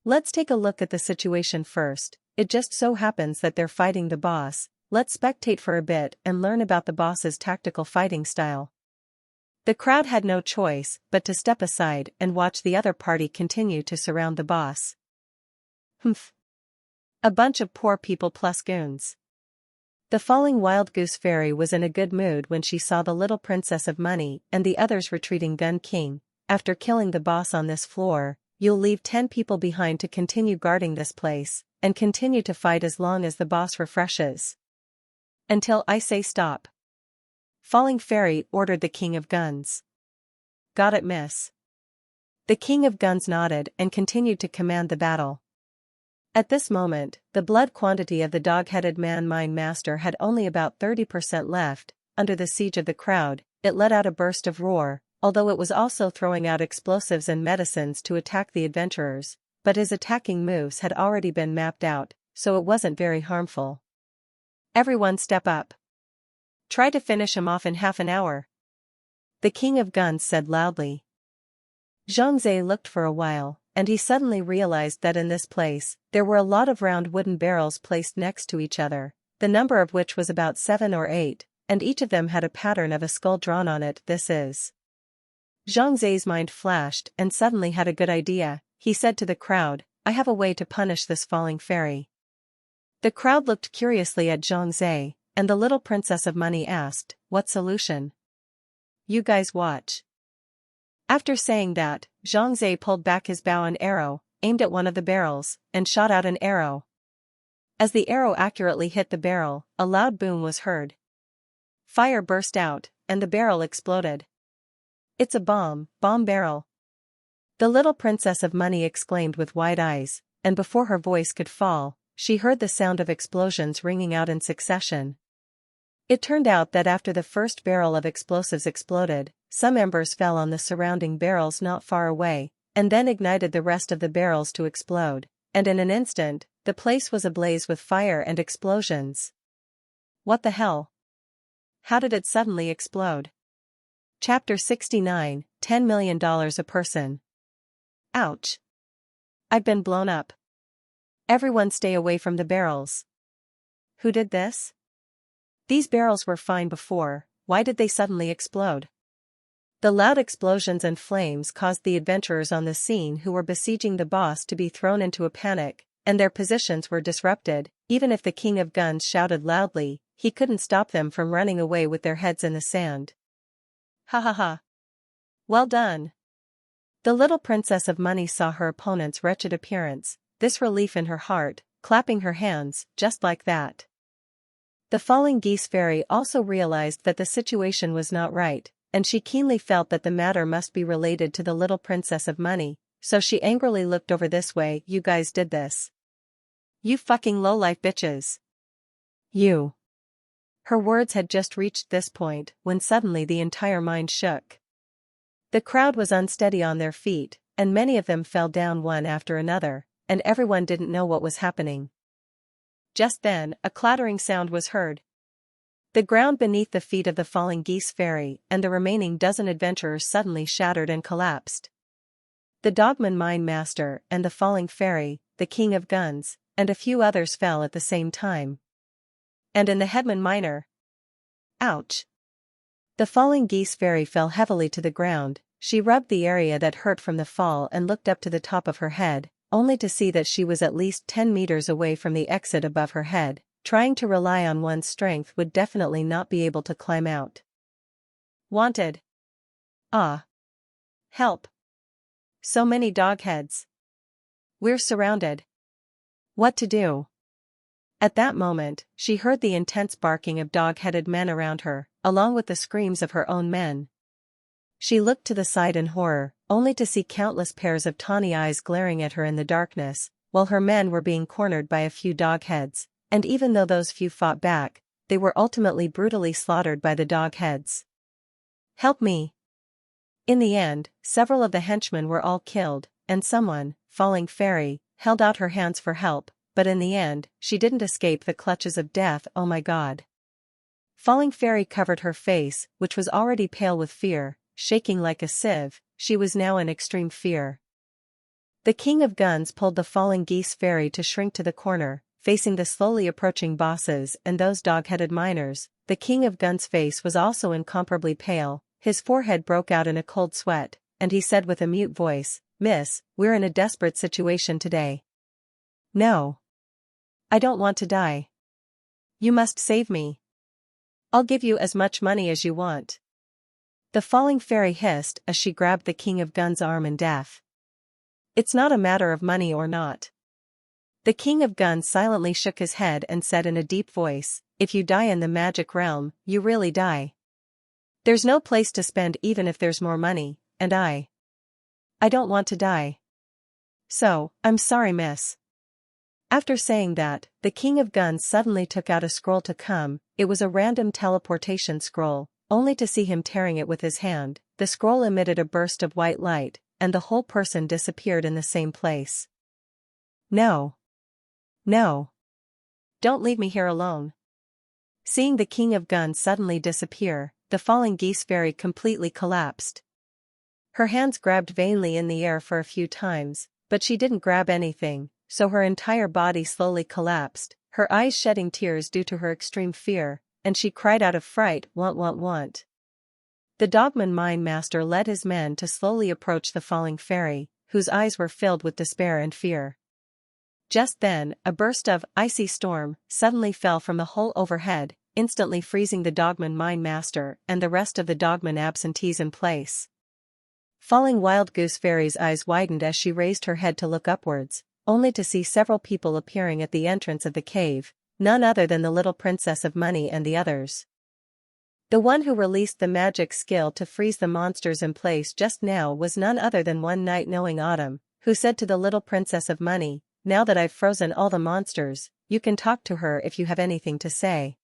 Let's take a look at the situation first. It just so happens that they're fighting the boss. Let's spectate for a bit and learn about the boss's tactical fighting style." The crowd had no choice but to step aside and watch the other party continue to surround the boss. "Humph. A bunch of poor people plus goons." The Falling Wild Goose Fairy was in a good mood when she saw the little Princess of Money and the others retreating. "Gun King, after killing the boss on this floor, you'll leave 10 people behind to continue guarding this place, and continue to fight as long as the boss refreshes. Until I say stop." Falling Fairy ordered the King of Guns. "Got it, miss." The King of Guns nodded and continued to command the battle. At this moment, the blood quantity of the dog-headed mine master had only about 30% left. Under the siege of the crowd, it let out a burst of roar, although it was also throwing out explosives and medicines to attack the adventurers, but his attacking moves had already been mapped out, so it wasn't very harmful. "Everyone step up. Try to finish him off in half an hour," the King of Guns said loudly. Zhongzhe looked for a while, and he suddenly realized that in this place, there were a lot of round wooden barrels placed next to each other, the number of which was about 7 or 8, and each of them had a pattern of a skull drawn on it. "This is..." Zhongzhe's mind flashed and suddenly had a good idea. He said to the crowd, "I have a way to punish this falling fairy." The crowd looked curiously at Zhongzhe, and the little Princess of Money asked, "What solution?" "You guys watch." After saying that, Zhongzhe pulled back his bow and arrow, aimed at one of the barrels, and shot out an arrow. As the arrow accurately hit the barrel, a loud boom was heard. Fire burst out, and the barrel exploded. "It's a bomb barrel!" The little Princess of Money exclaimed with wide eyes, and before her voice could fall, she heard the sound of explosions ringing out in succession. It turned out that after the first barrel of explosives exploded, some embers fell on the surrounding barrels not far away, and then ignited the rest of the barrels to explode, and in an instant, the place was ablaze with fire and explosions. What the hell? How did it suddenly explode? Chapter 69, $10 million a person. Ouch. I've been blown up. Everyone stay away from the barrels. Who did this? These barrels were fine before, why did they suddenly explode? The loud explosions and flames caused the adventurers on the scene who were besieging the boss to be thrown into a panic, and their positions were disrupted. Even if the King of Guns shouted loudly, he couldn't stop them from running away with their heads in the sand. Ha ha ha. Well done. The little princess of money saw her opponent's wretched appearance, this relief in her heart, clapping her hands, just like that. The falling geese fairy also realized that the situation was not right, and she keenly felt that the matter must be related to the little princess of money, so she angrily looked over this way. You guys did this. You fucking lowlife bitches. You. Her words had just reached this point when suddenly the entire mine shook. The crowd was unsteady on their feet, and many of them fell down one after another, and everyone didn't know what was happening. Just then, a clattering sound was heard. The ground beneath the feet of the falling geese fairy and the remaining dozen adventurers suddenly shattered and collapsed. The Dogman Mine Master and the falling fairy, the King of Guns, and a few others fell at the same time. And in the Headman Miner. Ouch! The falling geese fairy fell heavily to the ground. She rubbed the area that hurt from the fall and looked up to the top of her head, only to see that she was at least 10 meters away from the exit above her head. Trying to rely on one's strength would definitely not be able to climb out. Wanted. Ah. Help. So many dogheads. We're surrounded. What to do? At that moment, she heard the intense barking of dog-headed men around her, along with the screams of her own men. She looked to the side in horror, only to see countless pairs of tawny eyes glaring at her in the darkness, while her men were being cornered by a few dogheads, and even though those few fought back, they were ultimately brutally slaughtered by the dogheads. Help me! In the end, several of the henchmen were all killed, and someone, falling fairy, held out her hands for help, but in the end, she didn't escape the clutches of death. Oh my god. Falling fairy covered her face, which was already pale with fear, shaking like a sieve. She was now in extreme fear. The King of Guns pulled the falling geese fairy to shrink to the corner, facing the slowly approaching bosses and those dog-headed miners. The King of Guns' face was also incomparably pale, his forehead broke out in a cold sweat, and he said with a mute voice, "Miss, we're in a desperate situation today. No. I don't want to die. You must save me. I'll give you as much money as you want." The falling fairy hissed as she grabbed the King of Guns' arm in death. "It's not a matter of money or not." The King of Guns silently shook his head and said in a deep voice, "If you die in the magic realm, you really die. There's no place to spend even if there's more money, and I don't want to die. So, I'm sorry, miss." After saying that, the King of Guns suddenly took out a scroll to come. It was a random teleportation scroll, only to see him tearing it with his hand. The scroll emitted a burst of white light, and the whole person disappeared in the same place. No. No. Don't leave me here alone. Seeing the King of Guns suddenly disappear, the falling geese fairy completely collapsed. Her hands grabbed vainly in the air for a few times, but she didn't grab anything, so her entire body slowly collapsed, her eyes shedding tears due to her extreme fear, and she cried out of fright, "Want. The Dogman Mine Master led his men to slowly approach the falling fairy, whose eyes were filled with despair and fear. Just then, a burst of icy storm suddenly fell from the hole overhead, instantly freezing the Dogman Mine Master and the rest of the Dogman absentees in place. Falling Wild Goose Fairy's eyes widened as she raised her head to look upwards, only to see several people appearing at the entrance of the cave, none other than the little Princess of Money and the others. The one who released the magic skill to freeze the monsters in place just now was none other than One Night Knowing Autumn, who said to the little Princess of Money, "Now that I've frozen all the monsters, you can talk to her if you have anything to say."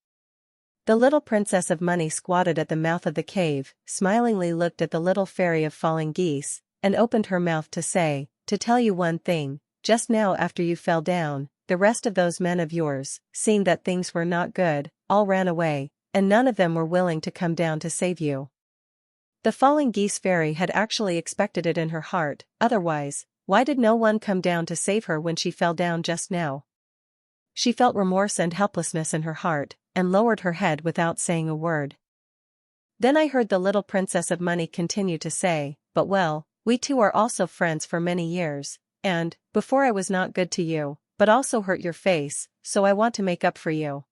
The little Princess of Money squatted at the mouth of the cave, smilingly looked at the little fairy of falling geese, and opened her mouth to say, "To tell you one thing, just now after you fell down, the rest of those men of yours, seeing that things were not good, all ran away, and none of them were willing to come down to save you." The falling geese fairy had actually expected it in her heart, otherwise, why did no one come down to save her when she fell down just now? She felt remorse and helplessness in her heart, and lowered her head without saying a word. Then I heard the little Princess of Money continue to say, "But well, we two are also friends for many years, and, before I was not good to you, but also hurt your face, so I want to make up for you."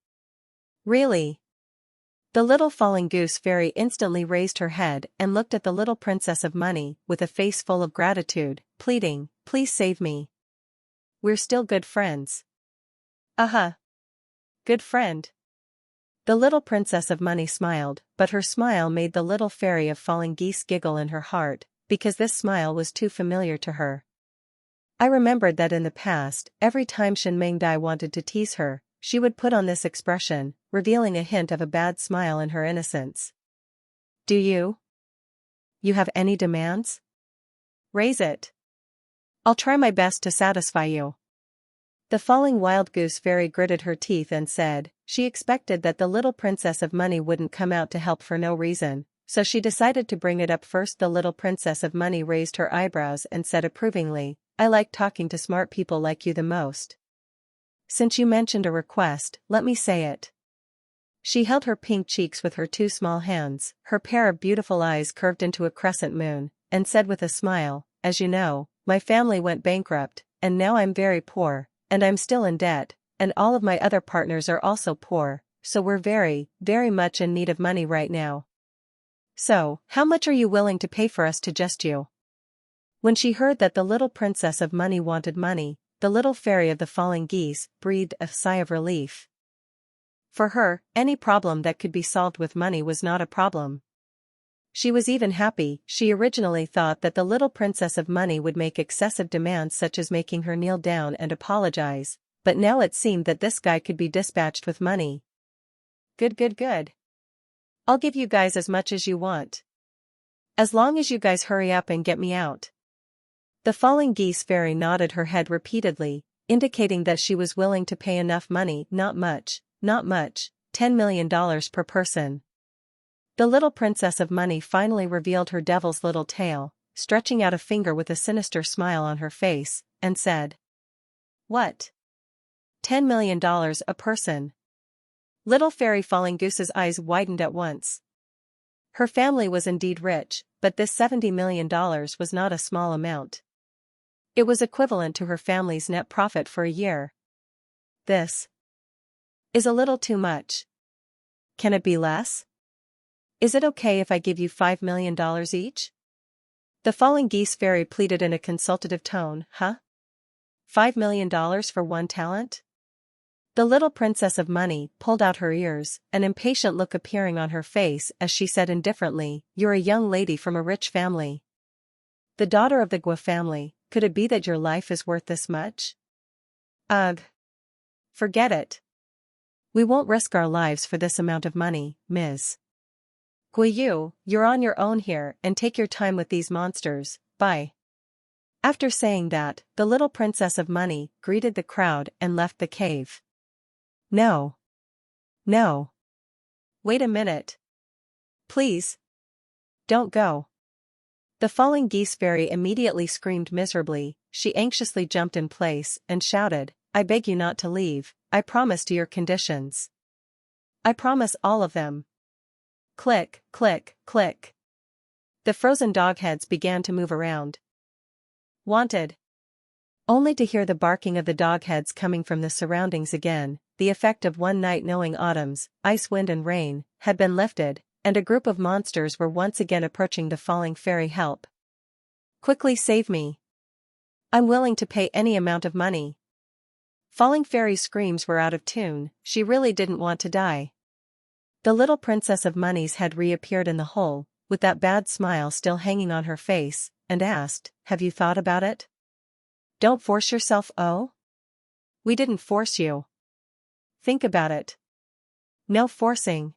Really? The little falling goose fairy instantly raised her head and looked at the little princess of money with a face full of gratitude, pleading, "Please save me. We're still good friends." Good friend. The little princess of money smiled, but her smile made the little fairy of falling geese giggle in her heart, because this smile was too familiar to her. I remembered that in the past, every time Shen Mengdai wanted to tease her, she would put on this expression, revealing a hint of a bad smile in her innocence. Do you? You have any demands? Raise it. I'll try my best to satisfy you. The falling wild goose fairy gritted her teeth and said, she expected that the little princess of money wouldn't come out to help for no reason, so she decided to bring it up first. The little princess of money raised her eyebrows and said approvingly, I like talking to smart people like you the most. Since you mentioned a request, let me say it. She held her pink cheeks with her two small hands, her pair of beautiful eyes curved into a crescent moon, and said with a smile, as you know, my family went bankrupt, and now I'm very poor, and I'm still in debt, and all of my other partners are also poor, so we're very, very much in need of money right now. So, how much are you willing to pay for us to just you? When she heard that the little princess of money wanted money, the little fairy of the falling geese breathed a sigh of relief. For her, any problem that could be solved with money was not a problem. She was even happy. She originally thought that the little princess of money would make excessive demands such as making her kneel down and apologize, but now it seemed that this guy could be dispatched with money. Good. I'll give you guys as much as you want. As long as you guys hurry up and get me out. The falling geese fairy nodded her head repeatedly, indicating that she was willing to pay enough money. Not much, $10 million per person. The little princess of money finally revealed her devil's little tail, stretching out a finger with a sinister smile on her face, and said, What? $10 million a person? Little fairy falling goose's eyes widened at once. Her family was indeed rich, but this $70 million was not a small amount. It was equivalent to her family's net profit for a year. This is a little too much. Can it be less? Is it okay if I give you $5 million each? The falling geese fairy pleaded in a consultative tone. $5 million for one talent? The little princess of money pulled out her ears, an impatient look appearing on her face as she said indifferently, You're a young lady from a rich family. The daughter of the Gua family, could it be that your life is worth this much? Ugh. Forget it. We won't risk our lives for this amount of money, Ms. Guiyu, you're on your own here and take your time with these monsters, bye. After saying that, the little princess of money greeted the crowd and left the cave. No. Wait a minute. Please. Don't go. The falling geese fairy immediately screamed miserably. She anxiously jumped in place and shouted, I beg you not to leave, I promise to your conditions. I promise all of them. Click, click, click. The frozen dog heads began to move around. Wanted. Only to hear the barking of the dog heads coming from the surroundings again. The effect of one night knowing autumn's, ice, wind and rain, had been lifted, and a group of monsters were once again approaching the falling fairy. Help. Quickly save me. I'm willing to pay any amount of money. Falling fairy's screams were out of tune, she really didn't want to die. The little princess of money's head reappeared in the hole, with that bad smile still hanging on her face, and asked, Have you thought about it? Don't force yourself. Oh? We didn't force you. Think about it. No forcing.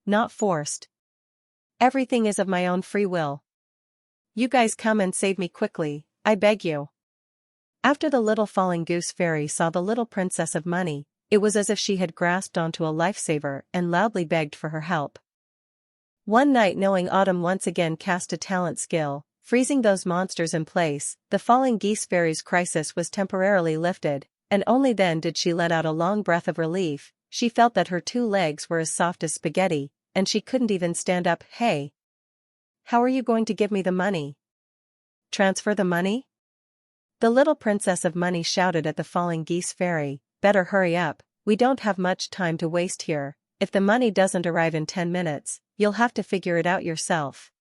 Not forced. Everything is of my own free will. You guys come and save me quickly, I beg you. After the little falling goose fairy saw the little princess of money, it was as if she had grasped onto a lifesaver and loudly begged for her help. One night knowing autumn once again cast a talent skill, freezing those monsters in place. The falling geese fairy's crisis was temporarily lifted, and only then did she let out a long breath of relief. She felt that her two legs were as soft as spaghetti, and she couldn't even stand up. Hey! How are you going to give me the money? Transfer the money? The little princess of money shouted at the falling geese fairy. Better hurry up, we don't have much time to waste here. If the money doesn't arrive in 10 minutes, you'll have to figure it out yourself.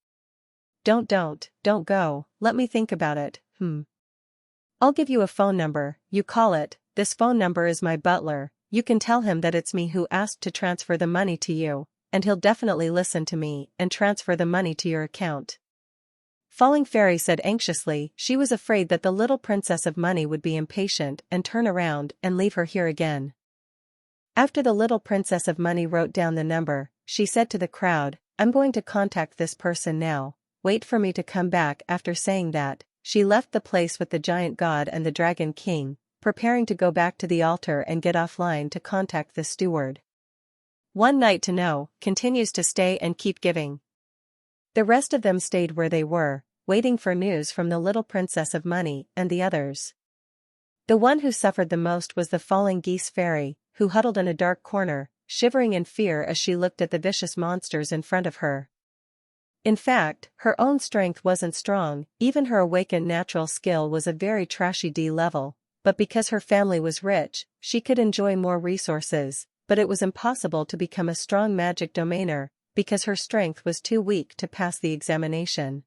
Don't go, let me think about it, I'll give you a phone number, you call it. This phone number is my butler, you can tell him that it's me who asked to transfer the money to you, and he'll definitely listen to me and transfer the money to your account. Falling Fairy said anxiously. She was afraid that the little Princess of Money would be impatient and turn around and leave her here again. After the little Princess of Money wrote down the number, she said to the crowd, I'm going to contact this person now, wait for me to come back. After saying that, she left the place with the giant god and the Dragon King, preparing to go back to the altar and get offline to contact the steward. One Night to Know continues to stay and keep giving. The rest of them stayed where they were, waiting for news from the little Princess of Money and the others. The one who suffered the most was the Falling Geese Fairy, who huddled in a dark corner, shivering in fear as she looked at the vicious monsters in front of her. In fact, her own strength wasn't strong, even her awakened natural skill was a very trashy D level, but because her family was rich, she could enjoy more resources, but it was impossible to become a strong magic domainer, because her strength was too weak to pass the examination.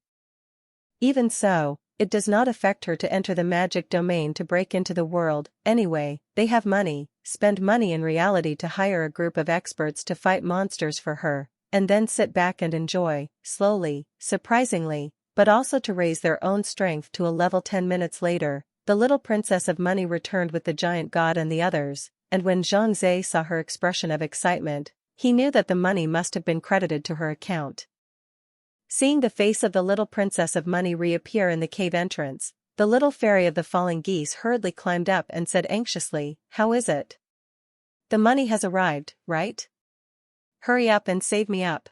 Even so, it does not affect her to enter the magic domain to break into the world. Anyway, they have money, spend money in reality to hire a group of experts to fight monsters for her, and then sit back and enjoy, slowly, surprisingly, but also to raise their own strength to a level. 10 minutes later, the little Princess of Money returned with the giant god and the others, and when Zhang Zhe saw her expression of excitement, he knew that the money must have been credited to her account. Seeing the face of the little Princess of Money reappear in the cave entrance, the little fairy of the falling geese hurriedly climbed up and said anxiously, How is it? The money has arrived, right? Hurry up and save me up.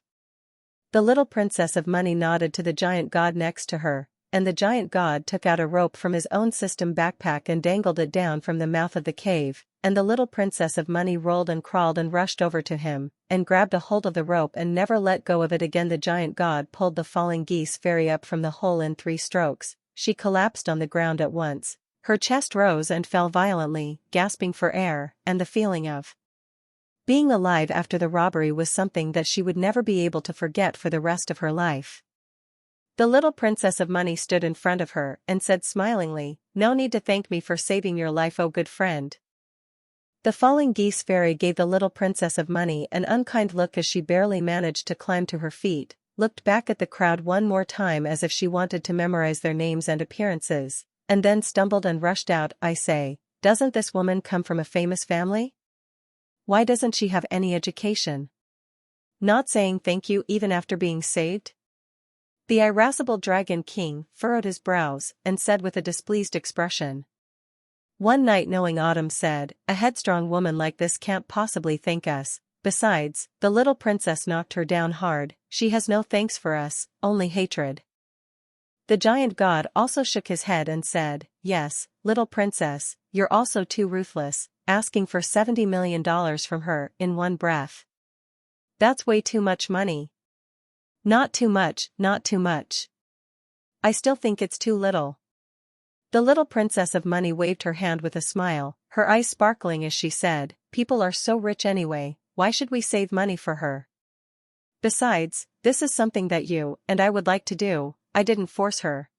The little Princess of Money nodded to the giant god next to her, and the giant god took out a rope from his own system backpack and dangled it down from the mouth of the cave, and the little Princess of Money rolled and crawled and rushed over to him, and grabbed a hold of the rope and never let go of it again. The giant god pulled the falling geese fairy up from the hole in 3 strokes. She collapsed on the ground at once. Her chest rose and fell violently, gasping for air, and the feeling of being alive after the robbery was something that she would never be able to forget for the rest of her life. The little Princess of Money stood in front of her and said smilingly, No need to thank me for saving your life, oh good friend. The falling geese fairy gave the little Princess of Money an unkind look as she barely managed to climb to her feet, looked back at the crowd one more time as if she wanted to memorize their names and appearances, and then stumbled and rushed out. I say, doesn't this woman come from a famous family? Why doesn't she have any education? Not saying thank you even after being saved? The irascible Dragon King furrowed his brows and said with a displeased expression. One Night Knowing Autumn said, A headstrong woman like this can't possibly thank us. Besides, the little princess knocked her down hard. She has no thanks for us, only hatred. The giant god also shook his head and said, Yes, little princess, you're also too ruthless, asking for $70 million from her in one breath. That's way too much money. Not too much, not too much. I still think it's too little. The little Princess of Money waved her hand with a smile, her eyes sparkling as she said, People are so rich anyway, why should we save money for her? Besides, this is something that you and I would like to do, I didn't force her.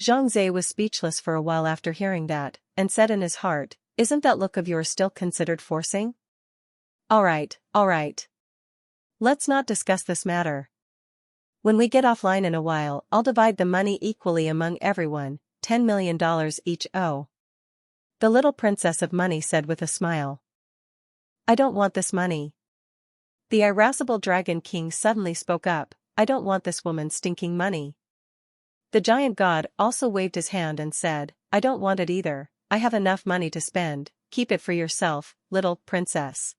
Zhang Zhe was speechless for a while after hearing that, and said in his heart, Isn't that look of yours still considered forcing? All right. Let's not discuss this matter. When we get offline in a while, I'll divide the money equally among everyone, $10 million each. Oh. The little Princess of Money said with a smile. I don't want this money. The irascible Dragon King suddenly spoke up, I don't want this woman's stinking money. The giant god also waved his hand and said, I don't want it either, I have enough money to spend, keep it for yourself, little princess.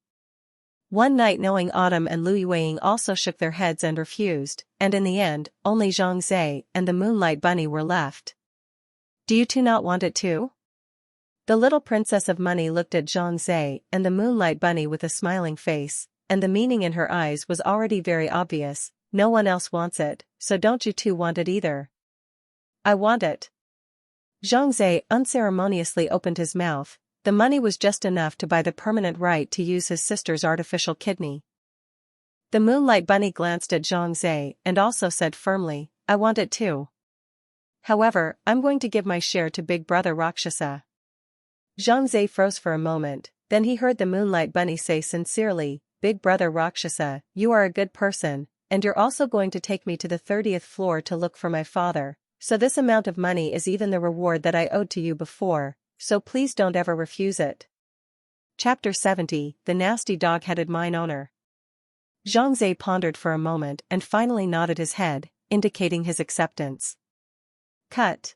One Night Knowing Autumn and Lu Yueying also shook their heads and refused, and in the end, only Zhang Zhe and the Moonlight Bunny were left. Do you two not want it too? The little Princess of Money looked at Zhang Zhe and the Moonlight Bunny with a smiling face, and the meaning in her eyes was already very obvious, no one else wants it, so don't you two want it either? I want it. Zhang Zhe unceremoniously opened his mouth, The money was just enough to buy the permanent right to use his sister's artificial kidney. The Moonlight Bunny glanced at Zhang Zhe and also said firmly, I want it too. However, I'm going to give my share to Big Brother Rakshasa. Zhang Zhe froze for a moment, then he heard the Moonlight Bunny say sincerely, Big Brother Rakshasa, you are a good person, and you're also going to take me to the 30th floor to look for my father, so this amount of money is even the reward that I owed to you before, so please don't ever refuse it. Chapter 70, The Nasty Dog-Headed Mine Owner. Zhang Zhe pondered for a moment and finally nodded his head, indicating his acceptance. Cut.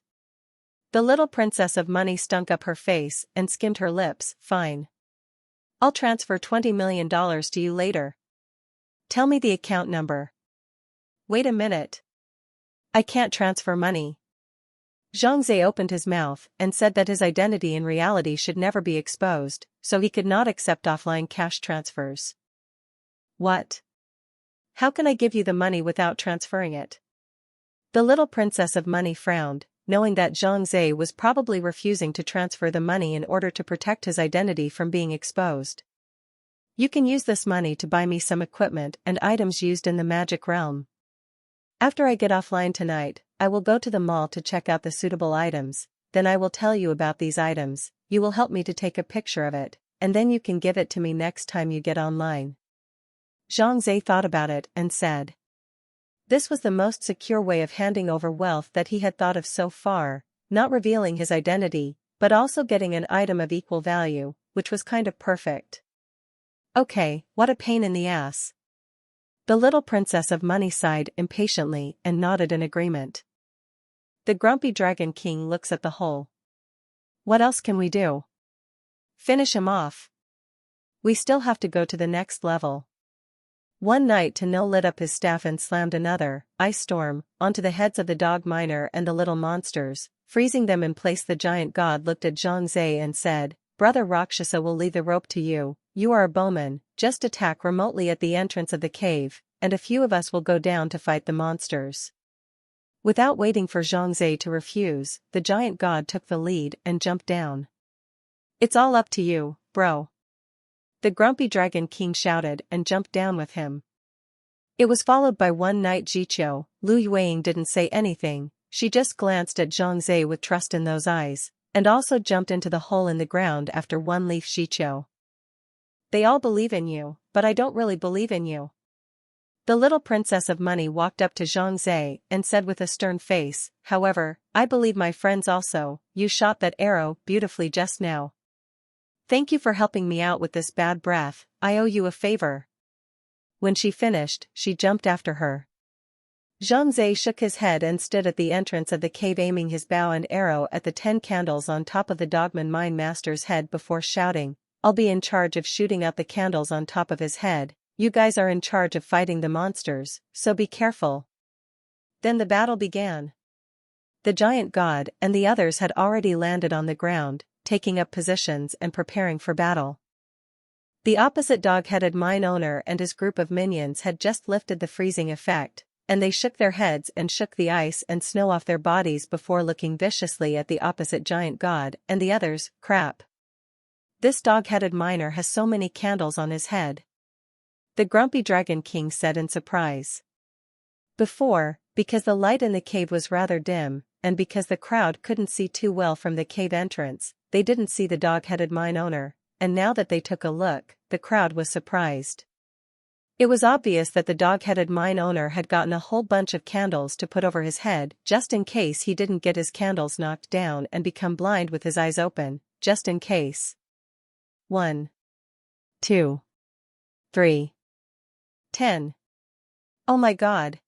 The little princess of money stunk up her face and skimmed her lips, fine. I'll transfer $20 million to you later. Tell me the account number. Wait a minute. I can't transfer money. Zhang Zhe opened his mouth and said that his identity in reality should never be exposed, so he could not accept offline cash transfers. What? How can I give you the money without transferring it? The little princess of money frowned, knowing that Zhang Zhe was probably refusing to transfer the money in order to protect his identity from being exposed. You can use this money to buy me some equipment and items used in the magic realm. After I get offline tonight, I will go to the mall to check out the suitable items, then I will tell you about these items, you will help me to take a picture of it, and then you can give it to me next time you get online. Zhang Zhe thought about it and said. This was the most secure way of handing over wealth that he had thought of so far, not revealing his identity, but also getting an item of equal value, which was kind of perfect. Okay, what a pain in the ass. The little princess of money sighed impatiently and nodded in agreement. The grumpy Dragon King looks at the hole. What else can we do? Finish him off. We still have to go to the next level. One night Tenno lit up his staff and slammed another, ice storm, onto the heads of the dog miner and the little monsters, freezing them in place. The giant god looked at Zhang Zhe and said, Brother Rakshasa will leave the rope to you, you are a bowman, just attack remotely at the entrance of the cave, and a few of us will go down to fight the monsters. Without waiting for Zhang Zhe to refuse, the giant god took the lead and jumped down. It's all up to you, bro. The grumpy Dragon King shouted and jumped down with him. It was followed by one night Jiqiu. Lu Yueying didn't say anything, she just glanced at Zhang Zhe with trust in those eyes, and also jumped into the hole in the ground after one leaf. Jiqiu. They all believe in you, but I don't really believe in you. The little princess of money walked up to Zhang Zhe and said with a stern face, however, I believe my friends also, you shot that arrow beautifully just now. Thank you for helping me out with this bad breath, I owe you a favor. When she finished, she jumped after her. Zhang Zhe shook his head and stood at the entrance of the cave aiming his bow and arrow at the 10 candles on top of the Dogman Mine Master's head before shouting, I'll be in charge of shooting out the candles on top of his head, you guys are in charge of fighting the monsters, so be careful. Then the battle began. The giant god and the others had already landed on the ground, taking up positions and preparing for battle. The opposite dog-headed mine owner and his group of minions had just lifted the freezing effect, and they shook their heads and shook the ice and snow off their bodies before looking viciously at the opposite giant god and the others. Crap. This dog-headed miner has so many candles on his head. The grumpy Dragon King said in surprise. Before, because the light in the cave was rather dim, and because the crowd couldn't see too well from the cave entrance, they didn't see the dog-headed mine owner, and now that they took a look, the crowd was surprised. It was obvious that the dog-headed mine owner had gotten a whole bunch of candles to put over his head, just in case he didn't get his candles knocked down and become blind with his eyes open, just in case. 1, 2, 3, 10. Oh my god.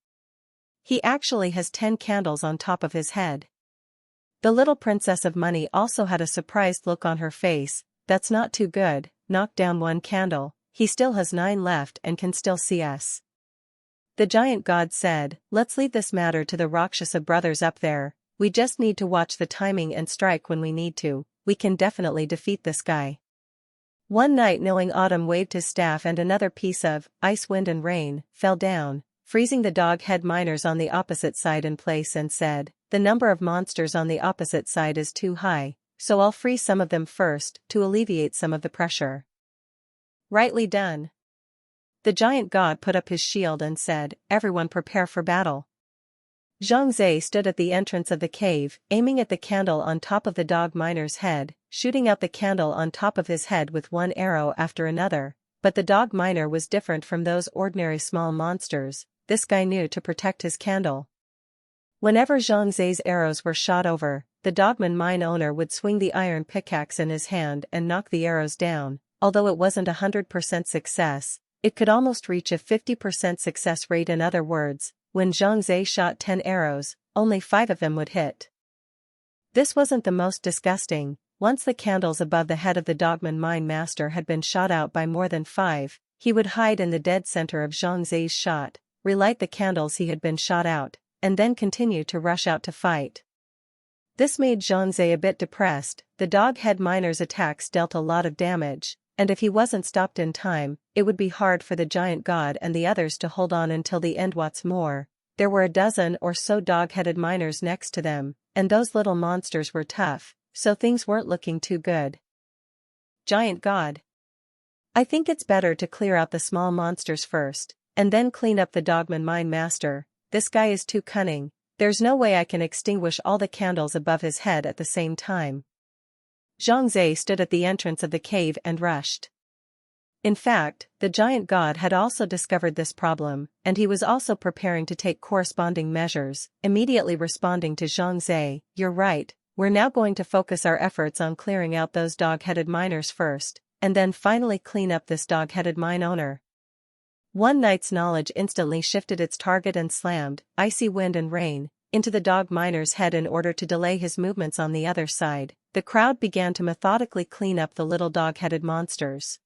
He actually has 10 candles on top of his head. The little princess of money also had a surprised look on her face, that's not too good, knock down 1 candle, he still has 9 left and can still see us. The giant god said, let's leave this matter to the Rakshasa brothers up there, we just need to watch the timing and strike when we need to, we can definitely defeat this guy. One night knowing Autumn waved his staff and another piece of ice, wind and rain fell down, freezing the dog-head miners on the opposite side in place and said, the number of monsters on the opposite side is too high, so I'll freeze some of them first to alleviate some of the pressure. Rightly done. The giant god put up his shield and said, "Everyone prepare for battle." Zhang Zhe stood at the entrance of the cave, aiming at the candle on top of the dog miner's head, shooting out the candle on top of his head with one arrow after another. But the dog miner was different from those ordinary small monsters. This guy knew to protect his candle. Whenever Zhang Zhe's arrows were shot over, the dogman mine owner would swing the iron pickaxe in his hand and knock the arrows down. Although it wasn't 100% success, it could almost reach a 50% success rate. In other words, when Zhang Zhe shot 10 arrows, only 5 of them would hit. This wasn't the most disgusting. Once the candles above the head of the dogman mine master had been shot out by more than 5, he would hide in the dead center of Zhang Zhe's shot, relight the candles he had been shot out, and then continue to rush out to fight. This made Zhang Zhe a bit depressed. The dog head miner's attacks dealt a lot of damage, and if he wasn't stopped in time, it would be hard for the giant god and the others to hold on until the end. What's more, there were a dozen or so dog-headed miners next to them, and those little monsters were tough, so things weren't looking too good. Giant god. I think it's better to clear out the small monsters first, and then clean up the dogman mine master. This guy is too cunning. There's no way I can extinguish all the candles above his head at the same time. Zhang Zhe stood at the entrance of the cave and rushed. In fact, the giant god had also discovered this problem, and he was also preparing to take corresponding measures, immediately responding to Zhang Zhe, "You're right, we're now going to focus our efforts on clearing out those dog-headed miners first, and then finally clean up this dog-headed mine owner." One knight's knowledge instantly shifted its target and slammed, icy wind and rain, into the dog miner's head in order to delay his movements on the other side. The crowd began to methodically clean up the little dog-headed monsters.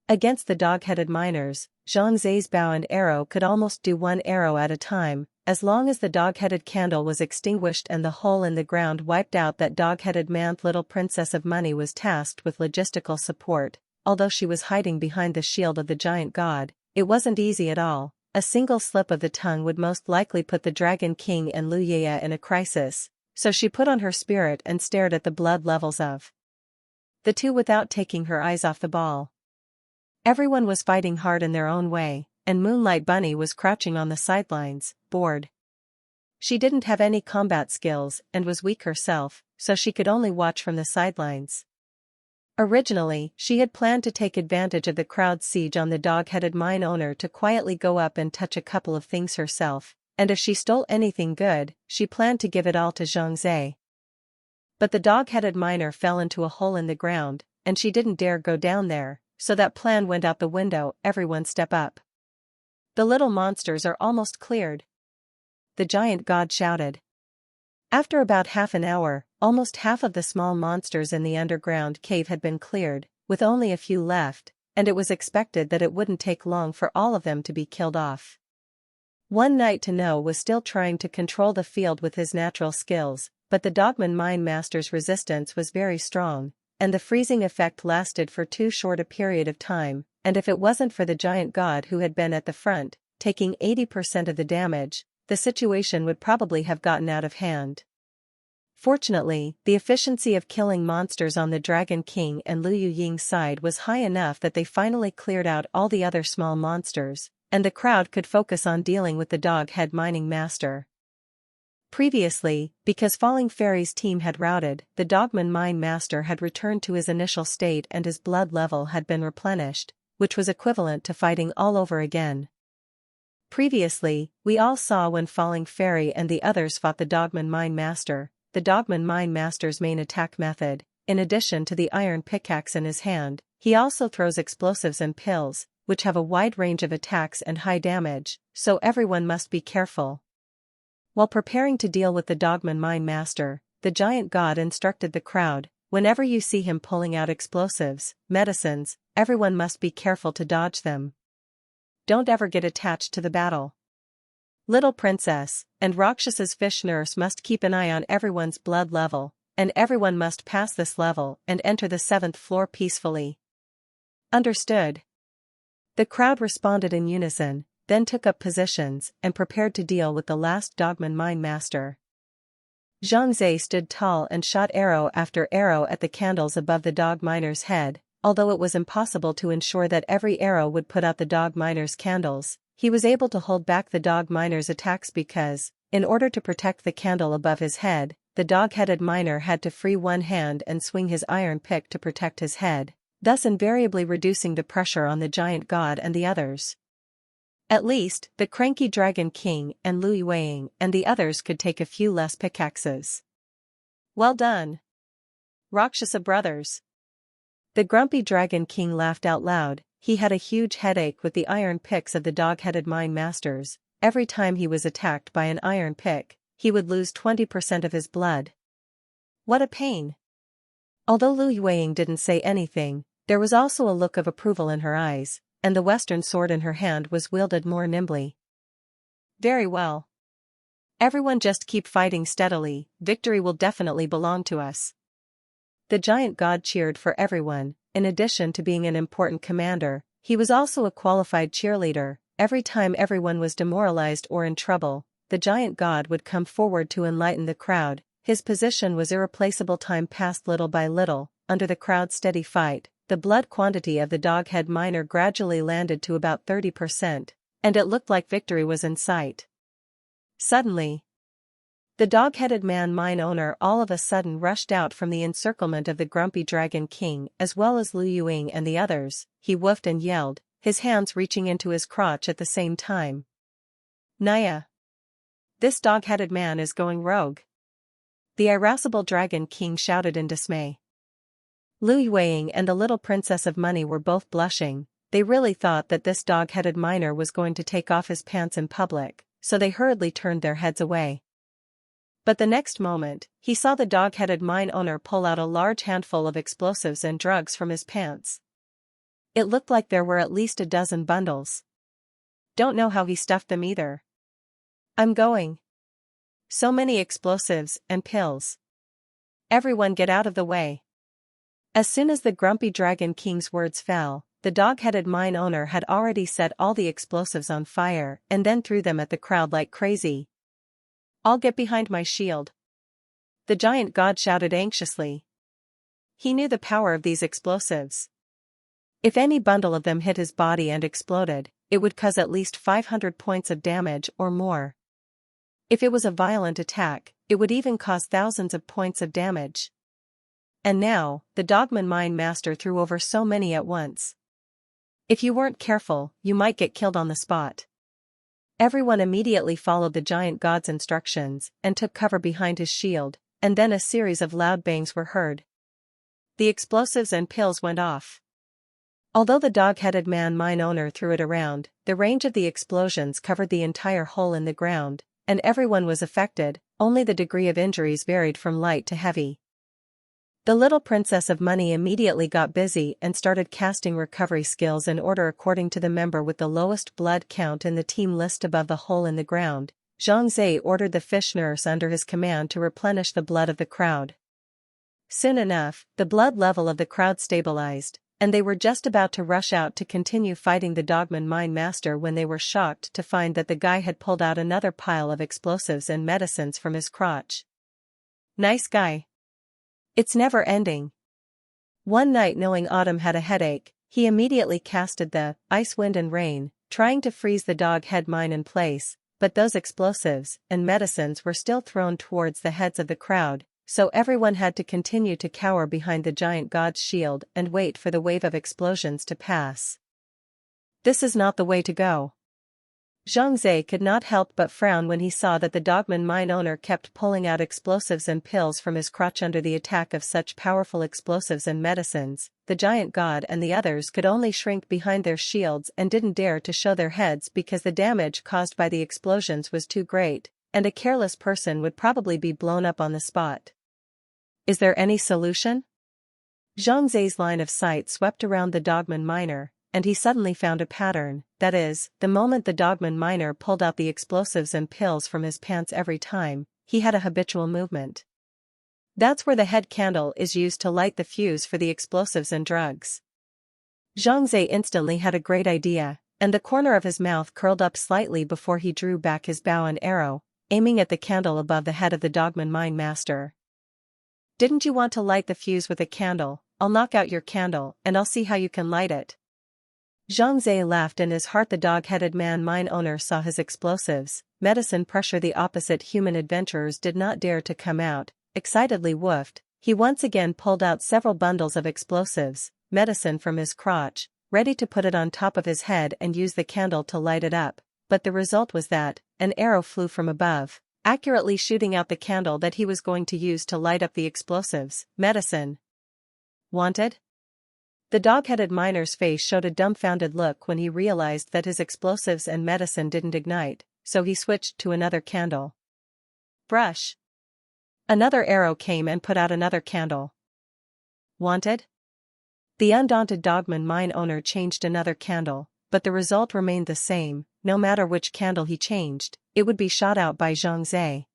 Against the dog-headed miners, Zhang Zhe's bow and arrow could almost do one arrow at a time. As long as the dog-headed candle was extinguished and the hole in the ground wiped out, that dog-headed man's little princess of money was tasked with logistical support. Although she was hiding behind the shield of the giant god, it wasn't easy at all. A single slip of the tongue would most likely put the Dragon King and Lu Yaya in a crisis, so she put on her spirit and stared at the blood levels of the two without taking her eyes off the ball. Everyone was fighting hard in their own way, and Moonlight Bunny was crouching on the sidelines, bored. She didn't have any combat skills and was weak herself, so she could only watch from the sidelines. Originally, she had planned to take advantage of the crowd's siege on the dog-headed mine owner to quietly go up and touch a couple of things herself, and if she stole anything good, she planned to give it all to Zhang Zhe. But the dog-headed miner fell into a hole in the ground, and she didn't dare go down there, so that plan went out the window. Everyone step up. The little monsters are almost cleared, the giant god shouted. After about half an hour, almost half of the small monsters in the underground cave had been cleared, with only a few left, and it was expected that it wouldn't take long for all of them to be killed off. One Knight to Know was still trying to control the field with his natural skills, but the dogman mine master's resistance was very strong, and the freezing effect lasted for too short a period of time, and if it wasn't for the giant god who had been at the front, taking 80% of the damage, the situation would probably have gotten out of hand. Fortunately, the efficiency of killing monsters on the Dragon King and Lu Yuying's side was high enough that they finally cleared out all the other small monsters, and the crowd could focus on dealing with the dog-head mining master. Previously, because Falling Fairy's team had routed, the dogman mine master had returned to his initial state and his blood level had been replenished, which was equivalent to fighting all over again. Previously, we all saw when Falling Fairy and the others fought the dogman mine master, the dogman mine master's main attack method, in addition to the iron pickaxe in his hand, he also throws explosives and pills, which have a wide range of attacks and high damage, so everyone must be careful. While preparing to deal with the dogman mine master, the giant god instructed the crowd, whenever you see him pulling out explosives, medicines, everyone must be careful to dodge them. Don't ever get attached to the battle. Little Princess and Rakshas's fish nurse must keep an eye on everyone's blood level, and everyone must pass this level and enter the 7th floor peacefully. Understood. The crowd responded in unison, then took up positions and prepared to deal with the last dogman mine master. Zhang Zhe stood tall and shot arrow after arrow at the candles above the dog miner's head. Although it was impossible to ensure that every arrow would put out the dog miner's candles, he was able to hold back the dog miner's attacks because, in order to protect the candle above his head, the dog-headed miner had to free one hand and swing his iron pick to protect his head, thus invariably reducing the pressure on the giant god and the others. At least, the cranky Dragon King and Lu Yueying and the others could take a few less pickaxes. Well done, Rakshasa brothers. The grumpy Dragon King laughed out loud. He had a huge headache with the iron picks of the dog-headed mine masters. Every time he was attacked by an iron pick, he would lose 20% of his blood. What a pain! Although Lu Yueying didn't say anything, there was also a look of approval in her eyes, and the western sword in her hand was wielded more nimbly. Very well. Everyone just keep fighting steadily, victory will definitely belong to us. The giant god cheered for everyone. In addition to being an important commander, he was also a qualified cheerleader. Every time everyone was demoralized or in trouble, the giant god would come forward to enlighten the crowd. His position was irreplaceable. Time passed little by little. Under the crowd's steady fight, the blood quantity of the dog-head miner gradually landed to about 30%, and it looked like victory was in sight. Suddenly, the dog-headed mine owner all of a sudden rushed out from the encirclement of the grumpy Dragon King as well as Lu Yueying and the others. He woofed and yelled, his hands reaching into his crotch at the same time. Naya! This dog-headed man is going rogue! The irascible Dragon King shouted in dismay. Lu Yueying and the little Princess of Money were both blushing. They really thought that this dog-headed miner was going to take off his pants in public, so they hurriedly turned their heads away. But the next moment, he saw the dog-headed mine owner pull out a large handful of explosives and drugs from his pants. It looked like there were at least a dozen bundles. Don't know how he stuffed them either. I'm going. So many explosives and pills. Everyone get out of the way. As soon as the grumpy Dragon King's words fell, the dog-headed mine owner had already set all the explosives on fire and then threw them at the crowd like crazy. I'll get behind my shield. The giant god shouted anxiously. He knew the power of these explosives. If any bundle of them hit his body and exploded, it would cause at least 500 points of damage or more. If it was a violent attack, it would even cause thousands of points of damage. And now, the Dogman Mine Master threw over so many at once. If you weren't careful, you might get killed on the spot. Everyone immediately followed the giant god's instructions and took cover behind his shield, and then a series of loud bangs were heard. The explosives and pills went off. Although the dog-headed mine owner threw it around, the range of the explosions covered the entire hole in the ground, and everyone was affected. Only the degree of injuries varied from light to heavy. The little Princess of Money immediately got busy and started casting recovery skills in order according to the member with the lowest blood count in the team list above the hole in the ground. Zhang Zhe ordered the fish nurse under his command to replenish the blood of the crowd. Soon enough, the blood level of the crowd stabilized, and they were just about to rush out to continue fighting the Dogman Mine Master when they were shocked to find that the guy had pulled out another pile of explosives and medicines from his crotch. Nice guy. It's never ending. One night, knowing Autumn had a headache, he immediately casted the Ice, Wind and Rain, trying to freeze the dog-head mine in place, but those explosives and medicines were still thrown towards the heads of the crowd, so everyone had to continue to cower behind the giant god's shield and wait for the wave of explosions to pass. This is not the way to go. Zhang Zhe could not help but frown when he saw that the Dogman mine owner kept pulling out explosives and pills from his crotch under the attack of such powerful explosives and medicines. The giant god and the others could only shrink behind their shields and didn't dare to show their heads because the damage caused by the explosions was too great, and a careless person would probably be blown up on the spot. Is there any solution? Zhang Zhe's line of sight swept around the Dogman miner, and he suddenly found a pattern. That is, the moment the Dogman miner pulled out the explosives and pills from his pants every time, he had a habitual movement. That's where the head candle is used to light the fuse for the explosives and drugs. Zhang Zhe instantly had a great idea, and the corner of his mouth curled up slightly before he drew back his bow and arrow, aiming at the candle above the head of the Dogman mine master. "Didn't you want to light the fuse with a candle? I'll knock out your candle, and I'll see how you can light it." Zhang Zhe laughed in his heart. The dog-headed man mine owner saw his explosives, medicine pressure. The opposite human adventurers did not dare to come out, excitedly woofed. He once again pulled out several bundles of explosives, medicine from his crotch, ready to put it on top of his head and use the candle to light it up, but the result was that an arrow flew from above, accurately shooting out the candle that he was going to use to light up the explosives. "Medicine. Wanted?" The dog-headed miner's face showed a dumbfounded look when he realized that his explosives and medicine didn't ignite, so he switched to another candle. "Brush." Another arrow came and put out another candle. "Wanted?" The undaunted Dogman mine owner changed another candle, but the result remained the same. No matter which candle he changed, it would be shot out by Zhang Zhe.